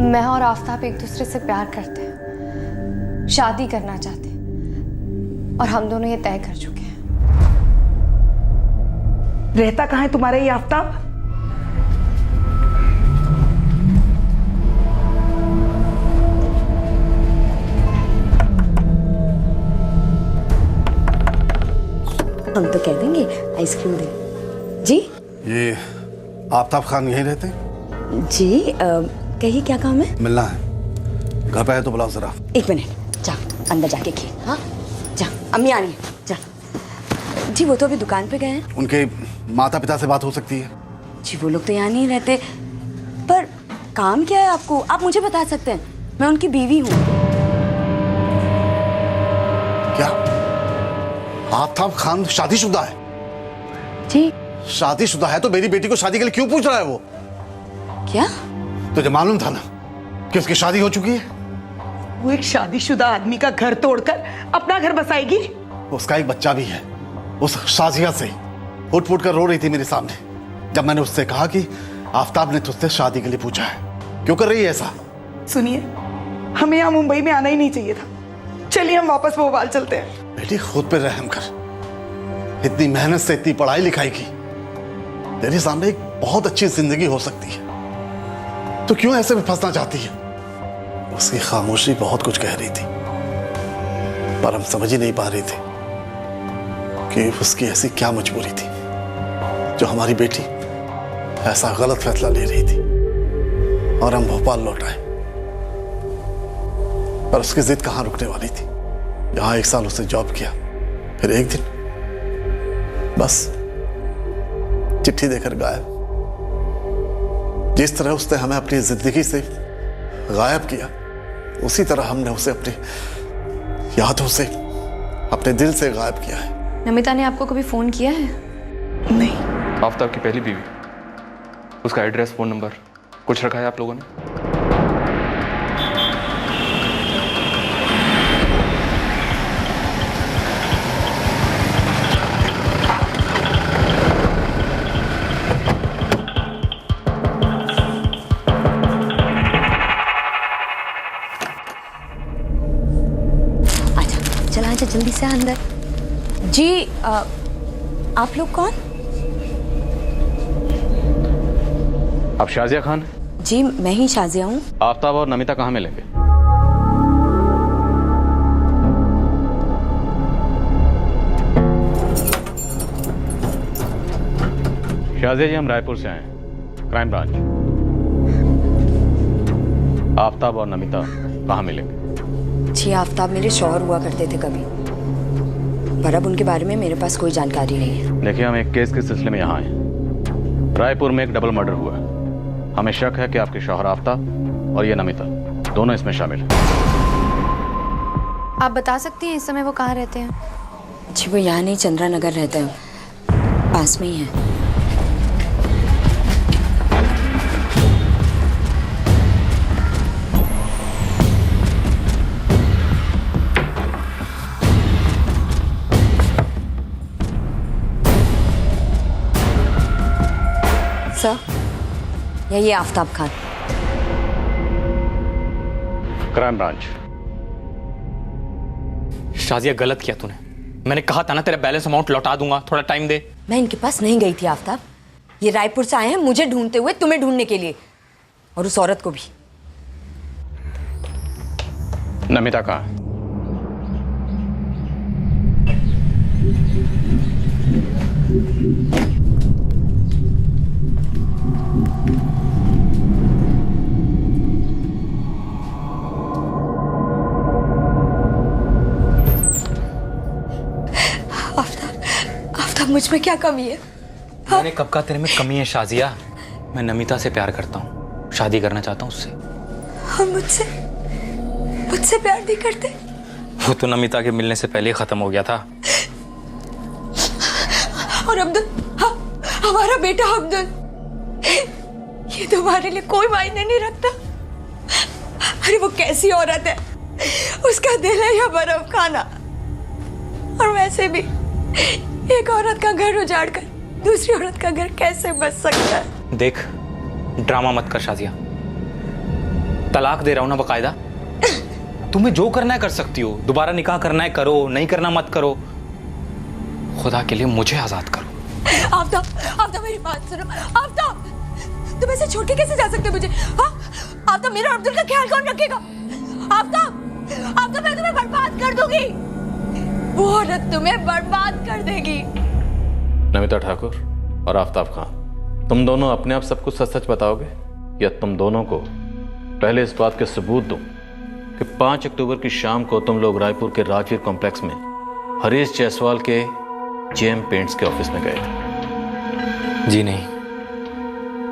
मैं और आफ्ताब एक दूसरे से प्यार करते हैं, शादी करना चाहते हैं और हम दोनों ये तय कर चुके हैं। रहता कहाँ है तुम्हारा ये आफ्ताब? हम तो कह देंगे आइसक्रीम दे। जी, ये आफ्ताब खान यहीं रहते? जी, कहिए क्या काम है? मिलना है, घर पे है तो बुलाओ जरा। 1 मिनट, जा अंदर जाके खेल। हाँ जा, अम्मी आ रही है, जा। जी, वो तो अभी दुकान पे गए हैं। उनके माता पिता से बात हो सकती है? जी, वो लोग तो यहाँ नहीं रहते, पर काम क्या है आपको? आप मुझे बता सकते हैं, मैं उनकी बीवी हूँ। क्या आफ्ताब खान शादीशुदा है? जी। शादीशुदा है तो मेरी बेटी को शादी के लिए क्यों पूछ रहा है वो? क्या तुझे मालूम था ना कि उसकी शादी हो चुकी है? वो एक शादीशुदा आदमी का घर तोड़कर अपना घर बसाएगी? उसका एक बच्चा भी है। उस शाजिया से फुट फुट कर रो रही थी मेरे सामने जब मैंने उससे कहा कि आफ्ताब ने तुझसे शादी के लिए पूछा है। क्यों कर रही है ऐसा? सुनिए, हमें यहाँ मुंबई में आना ही नहीं चाहिए था। चलिए हम वापस भोपाल चलते हैं। बेटी, खुद पे रहम कर। इतनी मेहनत से इतनी पढ़ाई लिखाई की, तेरे सामने एक बहुत अच्छी जिंदगी हो सकती है, तो क्यों ऐसे में फंसना चाहती है? उसकी खामोशी बहुत कुछ कह रही थी, पर हम समझ ही नहीं पा रहे थे कि उसकी ऐसी क्या मजबूरी थी जो हमारी बेटी ऐसा गलत फैसला ले रही थी और हम भोपाल लौट आए। पर उसकी जिद कहाँ रुकने वाली थी। यहाँ 1 साल उसने जॉब किया, फिर एक दिन बस चिट्ठी देकर गायब। जिस तरह उसने हमें अपनी जिंदगी से गायब किया, उसी तरह हमने उसे अपनी यादों से, अपने दिल से गायब किया है। नमिता ने आपको कभी फोन किया है? नहीं। आफ्ताब की पहली बीवी, उसका एड्रेस, फोन नंबर कुछ रखा है आप लोगों ने? चला आजा जल्दी से। से अंदर। जी आप लोग कौन? आप शाजिया खान? जी मैं ही शाजिया हूँ। आफ्ताब और नमिता कहाँ मिलेंगे? शाजिया जी हम रायपुर से आए हैं, क्राइम ब्रांच। आफ्ताब और नमिता कहाँ मिलेंगे? जी आफ्ताब मेरे शौहर हुआ करते थे कभी, पर अब उनके बारे में मेरे पास कोई जानकारी नहीं है। देखिए हम एक केस के सिलसिले में यहाँ आए। रायपुर में एक डबल मर्डर हुआ है। हमें शक है कि आपके शौहर आफ्ताब और ये नमिता दोनों इसमें शामिल हैं। आप बता सकती हैं इस समय वो कहाँ रहते हैं? जी वो यहाँ नहीं, चंद्रा नगर रहते हैं, पास में ही है। सर यही आफ्ताब खान। Crime branch. शाजिया गलत किया तूने। मैंने कहा था ना तेरा बैलेंस अमाउंट लौटा दूंगा, थोड़ा टाइम दे। मैं इनके पास नहीं गई थी आफ्ताब, ये रायपुर से आए हैं मुझे ढूंढते हुए, तुम्हें ढूंढने के लिए, और उस औरत को भी। नमिता कहाँ? मुझ में क्या कमी है? मैंने कब कहा तेरे में कमी है शाजिया? मैं नमिता से प्यार करता हूँ, शादी करना चाहता हूँ उससे। हम मुझसे प्यार नहीं करते? वो तो नमिता के मिलने से पहले ही खत्म हो गया था। और अब्दुल, हमारा बेटा अब्दुल, ये तुम्हारे लिए कोई मायने नहीं रखता। अरे वो कैसी औरत है, उसका दिल है या बर्फ खाना। और वैसे भी एक औरत का घर उजाड़कर दूसरी औरत का घर कैसे बच सकता है? देख ड्रामा मत कर शाजिया, तलाक दे रहा हूं ना बकायदा। तुम्हें जो करना है कर सकती हो, दोबारा निकाह करना है करो, नहीं करना मत करो। खुदा के लिए मुझे आजाद करो। आफ्ताब मेरी बात सुनो। आफ्ताब तुम ऐसे छोड़ के कैसे जा सकते हो मुझे? हाँ आफ्ताब, मेरा अब्दुल का ख्याल कौन रखेगा? आफ्ताब मैं तुम्हें बर्बाद कर दूंगी, वो औरत तुम्हें बर्बाद कर देगी। नमिता ठाकुर और आफ्ताब खान, तुम दोनों अपने आप सब कुछ सच सच बताओगे या तुम दोनों को पहले इस बात के सबूत दूं कि 5 अक्टूबर की शाम को तुम लोग रायपुर के राजवीर कॉम्प्लेक्स में हरीश जायसवाल के जेएम पेंट्स के ऑफिस में गए थे? जी नहीं,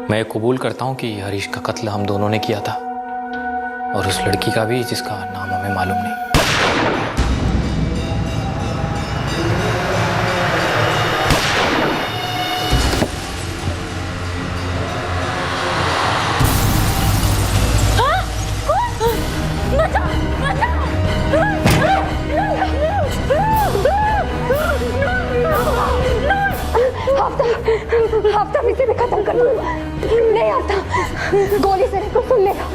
मैं कबूल करता हूं कि हरीश का कत्ल हम दोनों ने किया था, और उस लड़की का भी जिसका नाम हमें मालूम नहीं। आफ्ताब इसे भी खत्म कर दो। नहीं आफ्ताब, गोली से को सुन लेगा।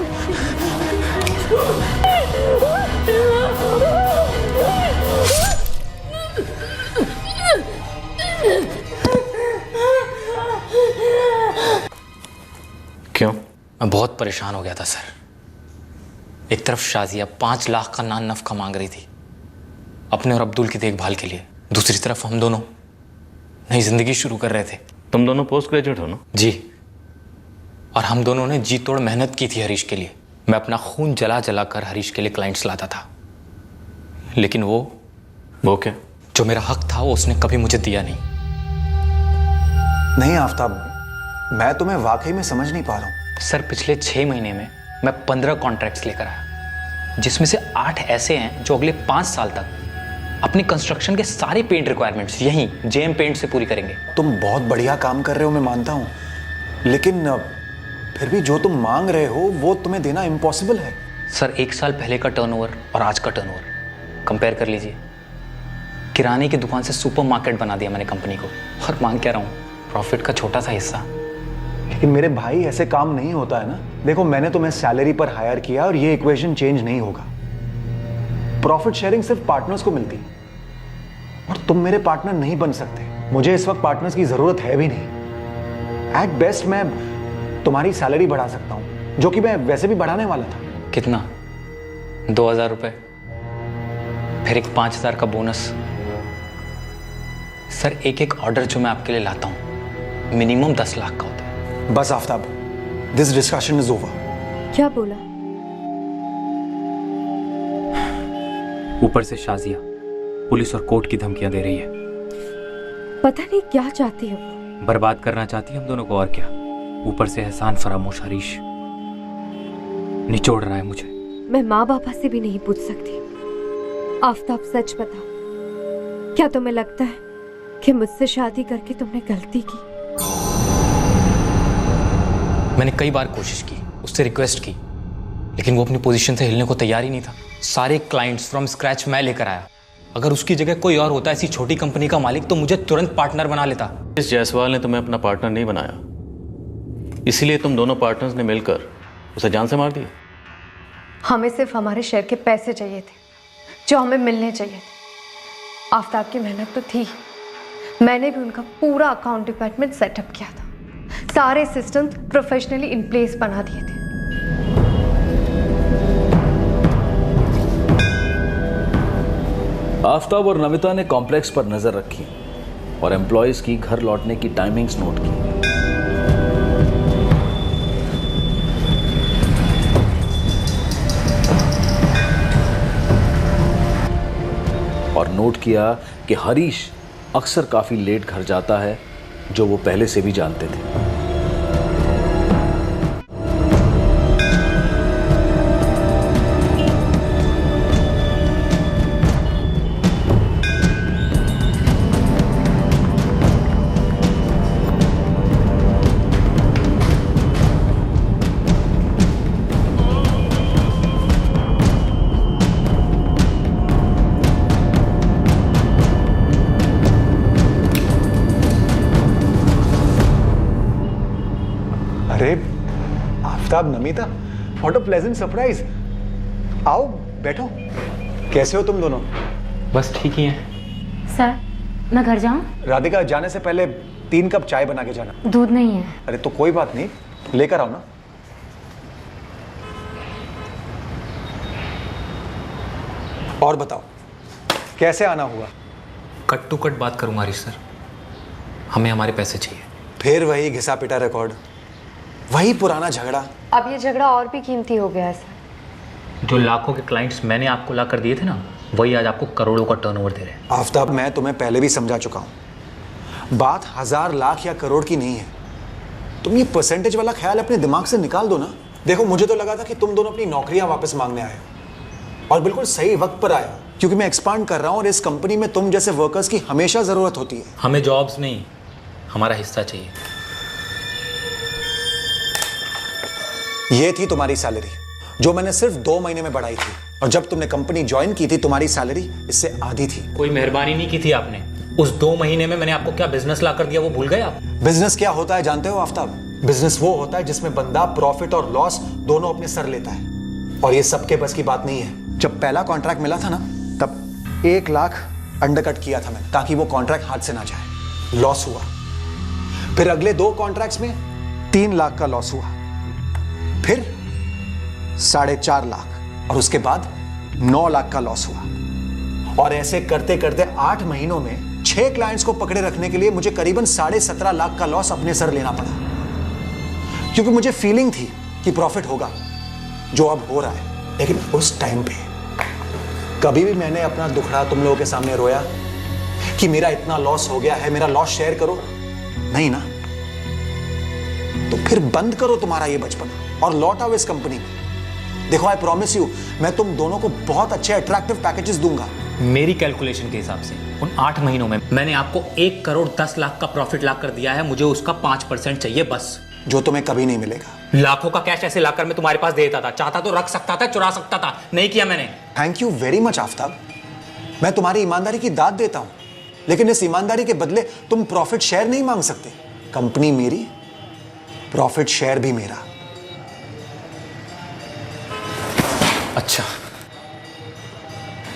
क्यों? मैं बहुत परेशान हो गया था सर। एक तरफ शाजिया 5 लाख का नान नफका मांग रही थी अपने और अब्दुल की देखभाल के लिए, दूसरी तरफ हम दोनों नई जिंदगी शुरू कर रहे थे। तुम दोनों पोस्ट ग्रेजुएट हो ना? जी, और हम दोनों ने जी तोड़ मेहनत की थी हरीश के लिए। मैं अपना खून जला जला कर हरीश के लिए क्लाइंट्स लाता था, लेकिन वो क्या? जो मेरा हक था वो उसने कभी मुझे दिया नहीं। नहीं आफ्ताब, मैं तुम्हें वाकई में समझ नहीं पा रहा हूँ। सर पिछले 6 महीने में मैं 15 कॉन्ट्रैक्ट्स लेकर आया, जिसमें से 8 ऐसे हैं जो अगले 5 साल तक अपनी कंस्ट्रक्शन के सारे पेंट रिक्वायरमेंट्स यहीं जेएम पेंट से पूरी करेंगे। तुम बहुत बढ़िया काम कर रहे हो, मैं मानता हूँ, लेकिन फिर भी जो तुम मांग रहे हो वो तुम्हें देना इम्पॉसिबल है। सर 1 साल पहले का टर्नओवर और आज का टर्नओवर कंपेयर कर लीजिए। किराने की दुकान से सुपरमार्केट बना दिया मैंने कंपनी को, और मांग क्या रहा हूँ, प्रॉफिट का छोटा सा हिस्सा। लेकिन मेरे भाई ऐसे काम नहीं होता है ना। देखो मैंने तुम्हें सैलरी पर हायर किया और ये इक्वेशन चेंज नहीं होगा। प्रॉफिट शेयरिंग सिर्फ पार्टनर्स को मिलती है। और तुम मेरे पार्टनर नहीं बन सकते। मुझे इस वक्त पार्टनर्स की जरूरत है भी नहीं। एट बेस्ट मैं तुम्हारी सैलरी बढ़ा सकता हूं, जो कि मैं वैसे भी बढ़ाने वाला था। कितना? 2000 रुपए, फिर एक 5000 का बोनस। सर एक एक ऑर्डर जो मैं आपके लिए लाता हूं मिनिमम 10 लाख का होता है। बस Aftab, this discussion is over. क्या बोला? ऊपर से शाजिया पुलिस और कोर्ट की धमकियां दे रही है। पता नहीं क्या चाहती है वो। बर्बाद करना चाहती है हम दोनों को, और क्या। ऊपर से एहसान फरामोश हरीश निचोड़ रहा है मुझे। मैं माँ बापा से भी नहीं पूछ सकती। आफ्ताब सच बता, क्या तुम्हें लगता है कि मुझसे शादी करके तुमने गलती की? मैंने कई बार कोशिश की, उससे रिक्वेस्ट की, लेकिन वो अपनी पोजीशन से हिलने को तैयार ही नहीं था। सारे क्लाइंट्स फ्रॉम स्क्रैच मैं लेकर आया। अगर उसकी जगह कोई और होता ऐसी छोटी कंपनी का मालिक तो मुझे तुरंत पार्टनर बना लेता। इस जायसवाल ने तुम्हें अपना पार्टनर नहीं बनाया, इसलिए तुम दोनों पार्टनर्स ने मिलकर उसे जान से मार दिया। हमें सिर्फ हमारे शेयर के पैसे चाहिए थे जो हमें मिलने चाहिए थे। आफ्ताब की मेहनत तो थी, मैंने भी उनका पूरा अकाउंट डिपार्टमेंट सेटअप किया था, सारे सिस्टम्स प्रोफेशनली इन प्लेस बना दिए थे। आफ्ताब और नमिता ने कॉम्प्लेक्स पर नजर रखी और एम्प्लॉयज की घर लौटने की टाइमिंग्स नोट की। और नोट किया कि हरीश अक्सर काफी लेट घर जाता है, जो वो पहले से भी जानते थे। अरे Aftab, Namita, what a pleasant surprise. आओ बैठो। कैसे हो तुम दोनों? बस ठीक ही हैं। सर मैं घर जाऊं? राधिका, जाने से पहले 3 कप चाय बना के जाना। दूध नहीं है। अरे तो कोई बात नहीं, लेकर आओ ना। और बताओ कैसे आना हुआ? कट टू कट बात करूंगा हरीश सर, हमें हमारे पैसे चाहिए। फिर वही घिसा पिटा रिकॉर्ड, वही पुराना झगड़ा। अब ये झगड़ा और भी कीमती हो गया है सर। जो लाखों के क्लाइंट्स मैंने आपको ला कर दिए थे ना, वही आज आपको करोड़ों का टर्नओवर दे रहे हैं। आफ्ताब, मैं तुम्हें पहले भी समझा चुका हूं, बात 1000 लाख या करोड़ की नहीं है। तुम ये परसेंटेज वाला ख्याल अपने दिमाग से निकाल दो ना। देखो, मुझे तो लगा था कि तुम दोनों अपनी नौकरियां वापस मांगने आए हो, और बिल्कुल सही वक्त पर आए हो, क्योंकि मैं एक्सपांड कर रहा हूं और इस कंपनी में तुम जैसे वर्कर्स की हमेशा जरूरत होती है। हमें जॉब्स नहीं, हमारा हिस्सा चाहिए। ये थी तुम्हारी सैलरी, जो मैंने सिर्फ 2 महीने में बढ़ाई थी, और जब तुमने कंपनी ज्वाइन की थी तुम्हारी सैलरी इससे आधी थी। कोई मेहरबानी नहीं की थी आपने। उस 2 महीने में मैंने आपको क्या बिजनेस ला कर दिया वो भूल गए आप? बिजनेस क्या होता है जानते हो आफ्ताब? बिजनेस वो होता है जिसमें बंदा प्रॉफिट और लॉस दोनों अपने सर लेता है, और ये सबके बस की बात नहीं है। जब पहला कॉन्ट्रैक्ट मिला था ना, तब 1 लाख अंडरकट किया था मैंने, ताकि वो कॉन्ट्रैक्ट हाथ से ना जाए। लॉस हुआ। फिर अगले 2 कॉन्ट्रैक्ट्स में 3 लाख का लॉस हुआ, फिर 4.5 लाख, और उसके बाद 9 लाख का लॉस हुआ। और ऐसे करते करते 8 महीनों में 6 क्लाइंट्स को पकड़े रखने के लिए मुझे करीबन 17.5 लाख का लॉस अपने सर लेना पड़ा, क्योंकि मुझे फीलिंग थी कि प्रॉफिट होगा, जो अब हो रहा है। लेकिन उस टाइम पे कभी भी मैंने अपना दुखड़ा तुम लोगों के सामने रोया कि मेरा इतना लॉस हो गया है, मेरा लॉस शेयर करो? नहीं ना। तो फिर बंद करो तुम्हारा ये बचपन और लौट आओ इस कंपनी में। देखो, आई प्रॉमिस यू, मैं तुम दोनों को बहुत अच्छे अट्रैक्टिव पैकेजेस दूंगा। मेरी कैलकुलेशन के हिसाब से उन 8 महीनों में मैंने आपको 1 करोड़ 10 लाख का प्रॉफिट ला कर दिया है। मुझे उसका 5% चाहिए बस, जो तुम्हें कभी नहीं मिलेगा। लाखों का कैश ऐसे लाकर मैं तुम्हारे पास दे देता था, चाहता तो रख सकता था, चुरा सकता था, नहीं किया मैंने। Thank you very much Aftab, मैं तुम्हारी ईमानदारी की दाद देता हूं, लेकिन इस ईमानदारी के बदले तुम प्रॉफिट शेयर नहीं मांग सकते। कंपनी मेरी, प्रॉफिट शेयर भी मेरा। अच्छा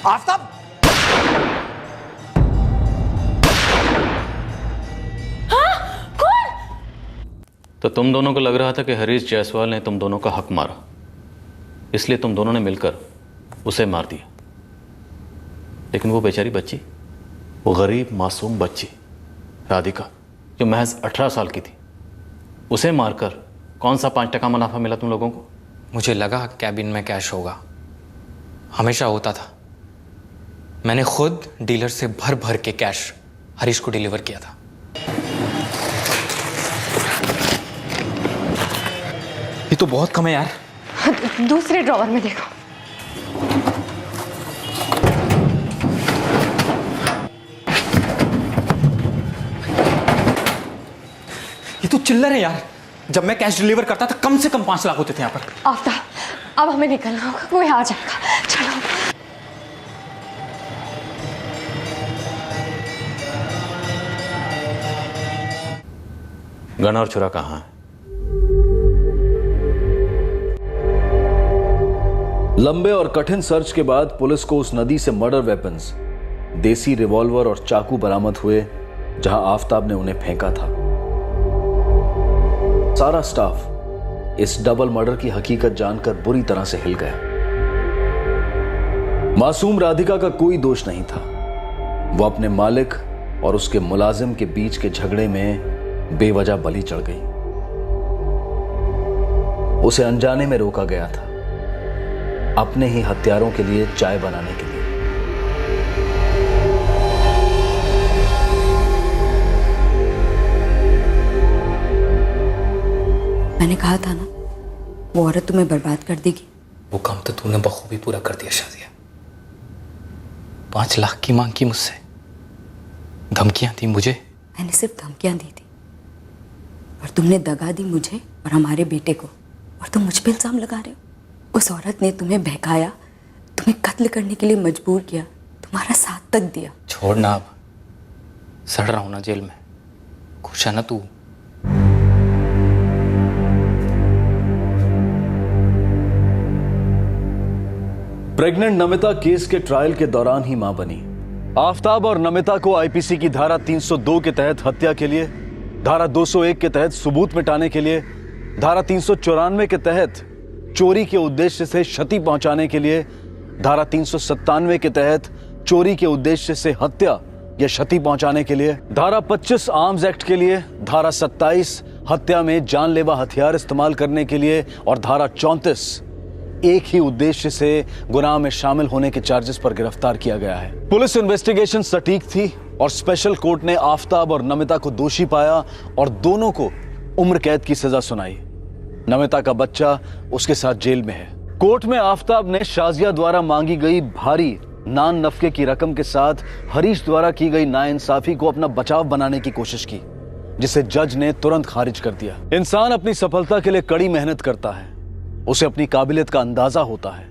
आफ्ताब, तो तुम दोनों को लग रहा था कि हरीश जायसवाल ने तुम दोनों का हक मारा, इसलिए तुम दोनों ने मिलकर उसे मार दिया। लेकिन वो बेचारी बच्ची, वो गरीब मासूम बच्ची राधिका, जो महज 18 साल की थी, उसे मारकर कौन सा 5% मुनाफा मिला तुम लोगों को? मुझे लगा कैबिन में कैश होगा, हमेशा होता था। मैंने खुद डीलर से भर भर के कैश हरीश को डिलीवर किया था। ये तो बहुत कम है यार। दूसरे ड्रॉवर में देखो। ये तो चिल्लर है यार। जब मैं कैश डिलीवर करता था कम से कम 5 लाख होते थे यहाँ पर। आफ्ताब, अब हमें निकलना होगा, कोई आ जाएगा। चलो। गन और छुरा कहाँ है? लंबे और कठिन सर्च के बाद पुलिस को उस नदी से मर्डर वेपन्स, देसी रिवॉल्वर और चाकू बरामद हुए जहां आफ्ताब ने उन्हें फेंका था। सारा स्टाफ इस डबल मर्डर की हकीकत जानकर बुरी तरह से हिल गया। मासूम राधिका का कोई दोष नहीं था। वो अपने मालिक और उसके मुलाजिम के बीच के झगड़े में बेवजह बलि चढ़ गई। उसे अनजाने में रोका गया था, अपने ही हत्यारों के लिए चाय बनाने के लिए। मैंने कहा था ना, वो औरत तुम्हें बर्बाद कर देगी। वो काम तो तूने बखूबी पूरा कर दिया शाजिया। 5 लाख की मांग की मुझसे, धमकियां दी मुझे। मैंने सिर्फ धमकियां दी थी, और तुमने दगा दी मुझे और हमारे बेटे को, और तुम मुझ पे इल्जाम लगा रहे हो। उस औरत ने तुम्हें बहकाया, तुम्हें कत्ल करने के लिए मजबूर किया, तुम्हारा साथ तक दिया। छोड़ ना, अब सड़ रहा हूं ना जेल में। खुश है ना तू? प्रेग्नेंट नमिता केस के ट्रायल के दौरान ही मां बनी। आफ्ताब और नमिता को आईपीसी की धारा 302 के तहत हत्या के लिए, धारा 201 के तहत सबूत मिटाने के लिए, धारा 394 के तहत चोरी के उद्देश्य से क्षति पहुंचाने के लिए, धारा 397 के तहत चोरी के उद्देश्य से हत्या या क्षति पहुंचाने के लिए, धारा 25 आर्म्स एक्ट के लिए, धारा 27 हत्या में जानलेवा हथियार इस्तेमाल करने के लिए और धारा 34 एक ही उद्देश्य से गुनाह में शामिल होने के चार्जेस पर गिरफ्तार किया गया है। पुलिस इन्वेस्टिगेशन सटीक थी और स्पेशल कोर्ट ने आफ्ताब और नमिता को दोषी पाया और दोनों को उम्र कैद की सजा सुनाई। नमिता का बच्चा उसके साथ जेल में है। कोर्ट में आफ्ताब ने शाजिया द्वारा मांगी गई भारी नान नफके की रकम के साथ हरीश द्वारा की गई नाइंसाफी को अपना बचाव बनाने की कोशिश की, जिसे जज ने तुरंत खारिज कर दिया। इंसान अपनी सफलता के लिए कड़ी मेहनत करता है, उसे अपनी काबिलियत का अंदाजा होता है,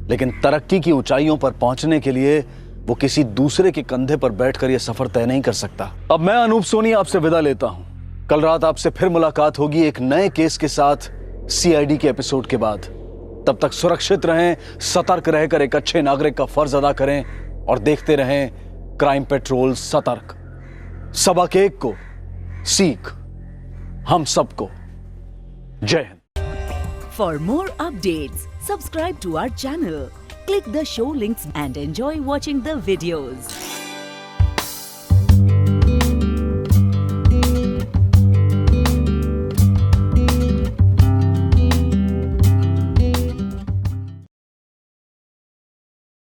लेकिन तरक्की की ऊंचाइयों पर पहुंचने के लिए वो किसी दूसरे के कंधे पर बैठकर यह सफर तय नहीं कर सकता। अब मैं अनूप सोनी आपसे विदा लेता हूं। कल रात आपसे फिर मुलाकात होगी एक नए केस के साथ सीआईडी के एपिसोड के बाद। तब तक सुरक्षित रहें, सतर्क रहकर एक अच्छे नागरिक का फर्ज अदा करें और देखते रहें क्राइम पेट्रोल सतर्क। सबक एक को सीख हम सबको। जय Hind. For more updates, subscribe to our channel, click the show links and enjoy watching the videos.